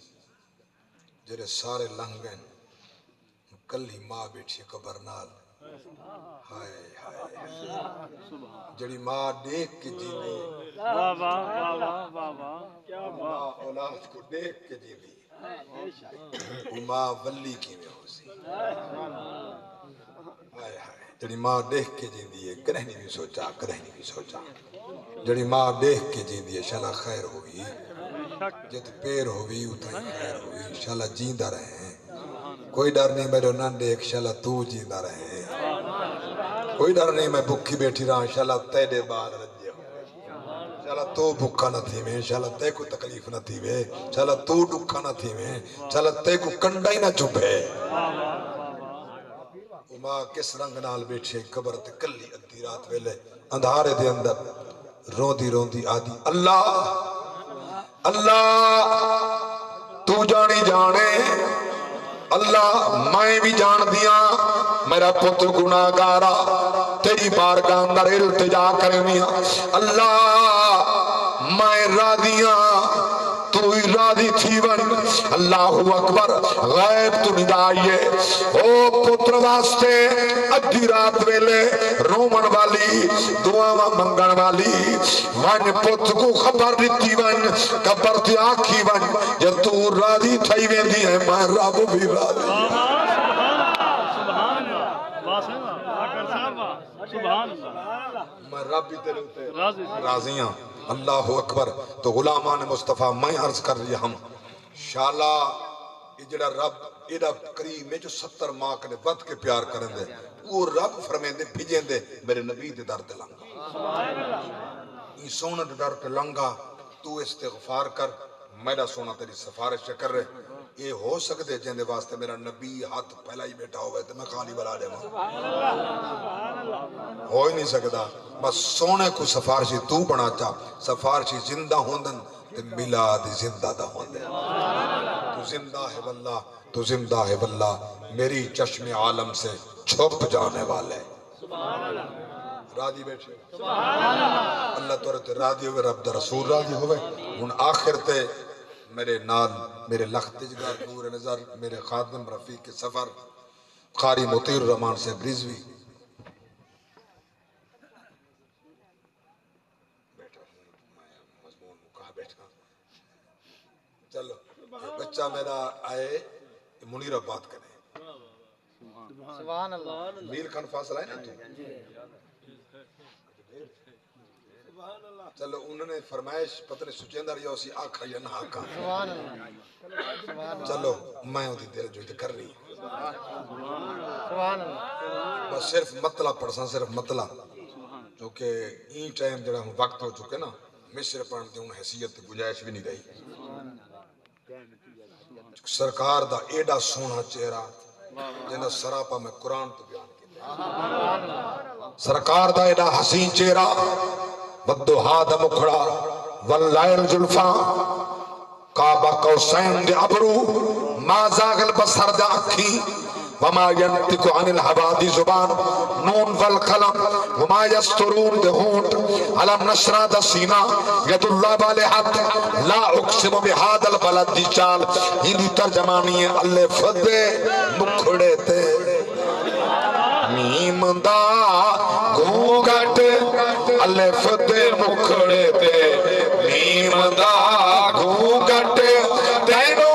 جرے سارے لنگ گئے کلی ماں بیٹھی قبر نال ہائے ہائے جڑی ماں دیکھ کے جیوی ماں اولاد کو دیکھ کے جیوی ماں ولی کی میں ہو سی ہائے ہائے جڑی ماں دیکھ کے جیوی ہے کرہ نہیں بھی سوچا جڑی ماں دیکھ کے جیوی ہے شالا خیر ہوئی جت پیر ہوئی اتھائی خیر ہوئی شالا جیندہ رہے ہیں کوئی ڈر نہیں میرے نہ دیکھ شالا تو جیندہ رہے کوئی ڈر نہیں میں بھوکی بیٹھی رہا انشاءاللہ تیرے بال رجے ہو انشاءاللہ تو بھوکا نہ تھی میں انشاءاللہ تے کو تکلیف نہ تھی میں انشاءاللہ تو ڈکا نہ تھی میں انشاءاللہ تے کو کنڈا ہی نہ چپے ماں کس رنگ نال بیٹھے قبر تے کلی ادھی رات ویلے اندھارے دے اندر روندی روندی آدھی اللہ اللہ تو جانی جانے اللہ میں بھی جان دیاں میرا پتر گناہگارا تیری بارگاہ اندر التجا کرنیاں اللہ میں راضیاں تو ہی راضی تھی ون اللہ اکبر غیب تو ندائیے او پتر واسطے ادھی رات ویلے رومن والی دعاواں منگن والی ون پتر کو خبر دیتی ون قبر تے آکھی ون جب تو راضی تھئی ویندی ہے میں رب بھی راضی میں رب بھی تیرے ہوتے راضی ہوں اللہ اکبر تو غلامان مصطفیٰ میں عرض کر رہی ہم شالا یہ جڑا رب ایڈا کریم ہے جو 70 ماہ کنے ود کے پیار کریں دے وہ رب فرمین دے بھیجیں دے میرے نبی دے در تے لنگا یہ سونا دے در تے لنگا تو استغفار کر میرا سونا تیری سفارش کر رہے یہ ہو سکتے جن دے واسطے میرا نبی ہاتھ پہلا ہی بیٹھا ہوئے تو میں خالی بلا دے ماں ہو ہی نہیں سکتا بس سونے کو سفارشی تو بنا چاہ سفارشی زندہ ہوندن تے ملاد زندہ دا ہوندن تو زندہ ہے واللہ تو زندہ ہے واللہ میری چشم عالم سے چھپ جانے والے راضی بیٹھے اللہ تو رہتے راضی ہوئے رب دا رسول راضی ہوئے ان آخر تے میرے نال میرے لختجگار نور نظر میرے خادم رفیق سفر قاری مطیر الرحمن سے بریزوی چلو بچہ میرا آئے منیر بات کرے سبحان اللہ میل کھن فاصلہ ہے نا چلو انہوں نے فرمائش پتنے سچیندر یا اسی آکھا یا نہ آکھا سبحان اللہ چلو میں ہوتی دیر جو کر رہی سبحان اللہ بس صرف مطلع پڑھساں صرف مطلع جو کہ این ٹائم جڑا ہم وقت ہو چکے نا مصر پڑھتے ان حیثیت گنجائش بھی نہیں رہی سرکار دا ایڈا سونا چہرہ جنہ سراپا میں قرآن تو بیان کیا سرکار دا ایڈا حسین چہرہ ودوہا دا مکھڑا واللائل جلفا کعبہ قوسین دے عبرو ما زاغل بسر دا اکھی وما ینتکو عن الحوادی زبان نون والقلم وما یسترون دے ہونٹ علم نشرہ دا سینہ ید اللہ بالے حد لا اقسم بہاد البلد دی چال ہندی ترجمانی ہے اللہ فدے مکھڑے تے نیم دا گھوگٹ اللہ فدے مکھڑے تے نیم دا گھوگٹ تینو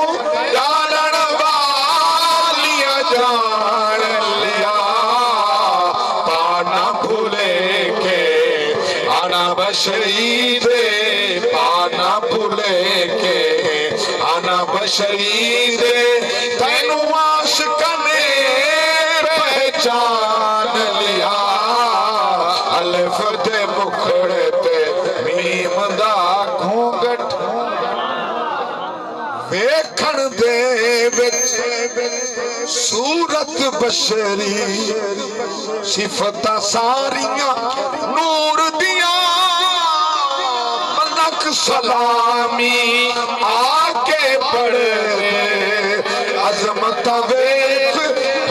جانن والیاں جان لیا پانا بھولے کے آنا بشری دے پانا بھولے کے آنا بشری دے تینو عاشقنے پہچان لیا الف دے مکھڑے تے میم دا گھونگٹ ویکھن دے وچ صورت بشری صفتاں ساریاں نور دیاں ملک سلامی آکے پڑھے عظمت ویکھ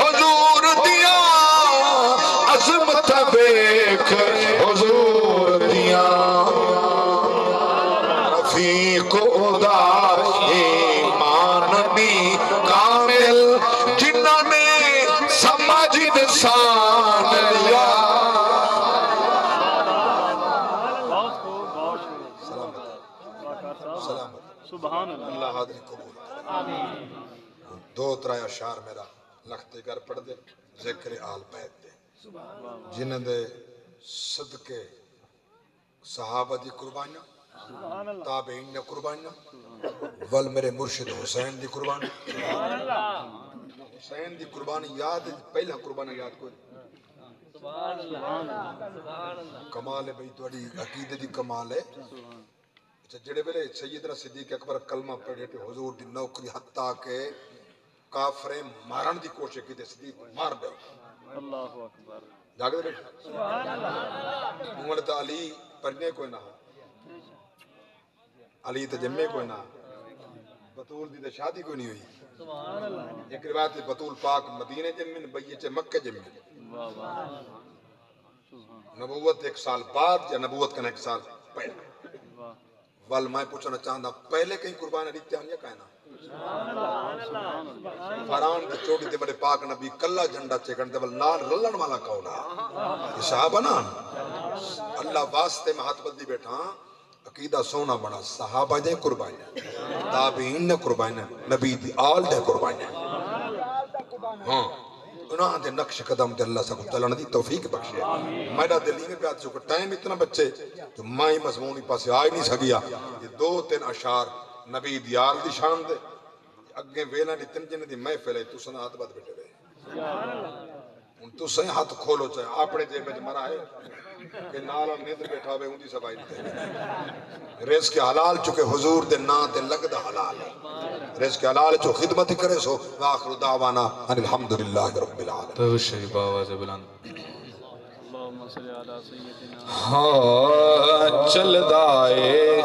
حضور دیاں عظمت ویکھ حضور دیاں رفیق ادا ایمان بھی کامل جنہ نے سمجھ انسان لیا سبحان اللہ اللہ حاضری قبول دو ترائے اشعار میرا لختے گر پڑھ دے ذکر آل بیت دے جنہ دے صدقے صحابہ دی قربانیاں تابعین نے قربانیاں ول میرے مرشد حسین دی قربانی حسین دی قربانی یاد پہلا قربانی یاد کوئی سبحان اللہ سبحان اللہ کمال ہے بھئی تھوڑی عقیدے دی کمال ہے اچھا جڑے ویلے سیدنا صدیق اکبر کلمہ پڑھے تے حضور دی نوکری حتیٰ کہ کافریں مارن دی کوشش کی تے صدیق مار دے اللہ اکبر جاگے دے بیٹھے سبحان اللہ عمر تا علی پڑھنے کوئی نہ علی تے جمعے کوئی نہ بطول دی تے شادی کوئی نہیں ہوئی سبحان اللہ ایک روایت ہے بطول پاک مدینہ جمعے بیچے مکہ جمعے واہ واہ نبوت ایک سال بعد یا نبوت کا ایک سال پہلے واہ وال میں پوچھنا چاہتا پہلے کہیں قربان دیتے ہیں یا کہنا فرعون کی چوٹی تے بڑے پاک نبی کلا جھنڈا چیکن تے ول نال رلن والا کونا یہ صحابہ نا اللہ واسطے میں ہاتھ بدی بیٹھا عقیدہ سونا بڑا صحابہ دے قربان تابعین نے قربان نبی دی آل دے قربان ہاں انہاں دے نقش قدم تے اللہ سب چلن دی توفیق بخشے میرا دلی میں پیات چکا ٹائم اتنا بچے جو مائی مضمونی پاسے آئی نہیں سکیا یہ 2-3 اشعار نبی دیال دی شان دے اگے ویلا دی تن جن دی محفل ہے تو سنا ہاتھ بات بیٹھے رہے ان تو سہیں ہاتھ کھولو چاہے اپنے جیب میں مرا ہے کہ نالا نیند بیٹھا ہوئے ان دی سبائی نہیں رزق حلال چکے حضور دے نا تے لگ دا حلال ہے رزق حلال جو خدمت کرے سو وآخر دعوانا ان الحمدللہ رب العالمین تو شریف آواز بلند اللہم صلی علی سیدنا ہاں چل دائے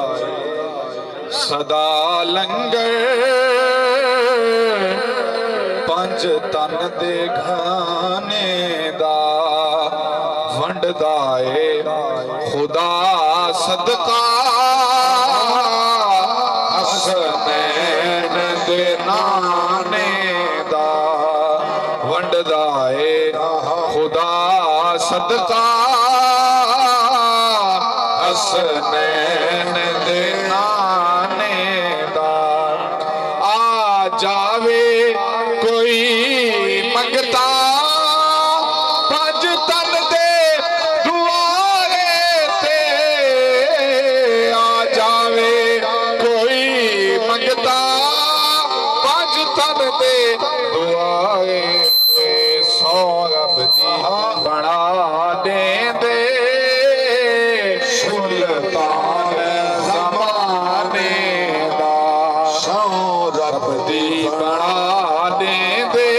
صدا لنگر پنج تن دے گھانے دا ونڈ دائے خدا صدقہ حسنین دے نانے دا ونڈ دائے خدا صدقہ حسنین دے نانے دا آ جاوے کوئی منگتا پنج تن دے دعائے تے آ جاوے کوئی منگتا پنج تن دے دعائے تے سورب دی بڑا دیں دے سلطان زمانے دا سورب دی بڑا دیں دے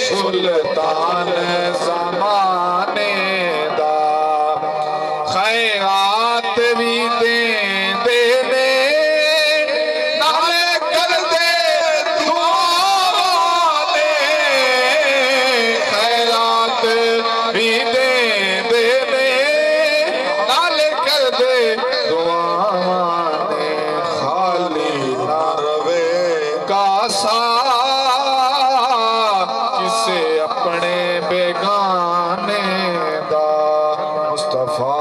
سلطان زمانے دا خیرات بھی دیں دے دے نالے کر دے دعا دے خیرات بھی دیں دے دے نالے کر دے دعا دے خالی نہ روے کاسا کسے اپنے بیگانے دا مصطفیٰ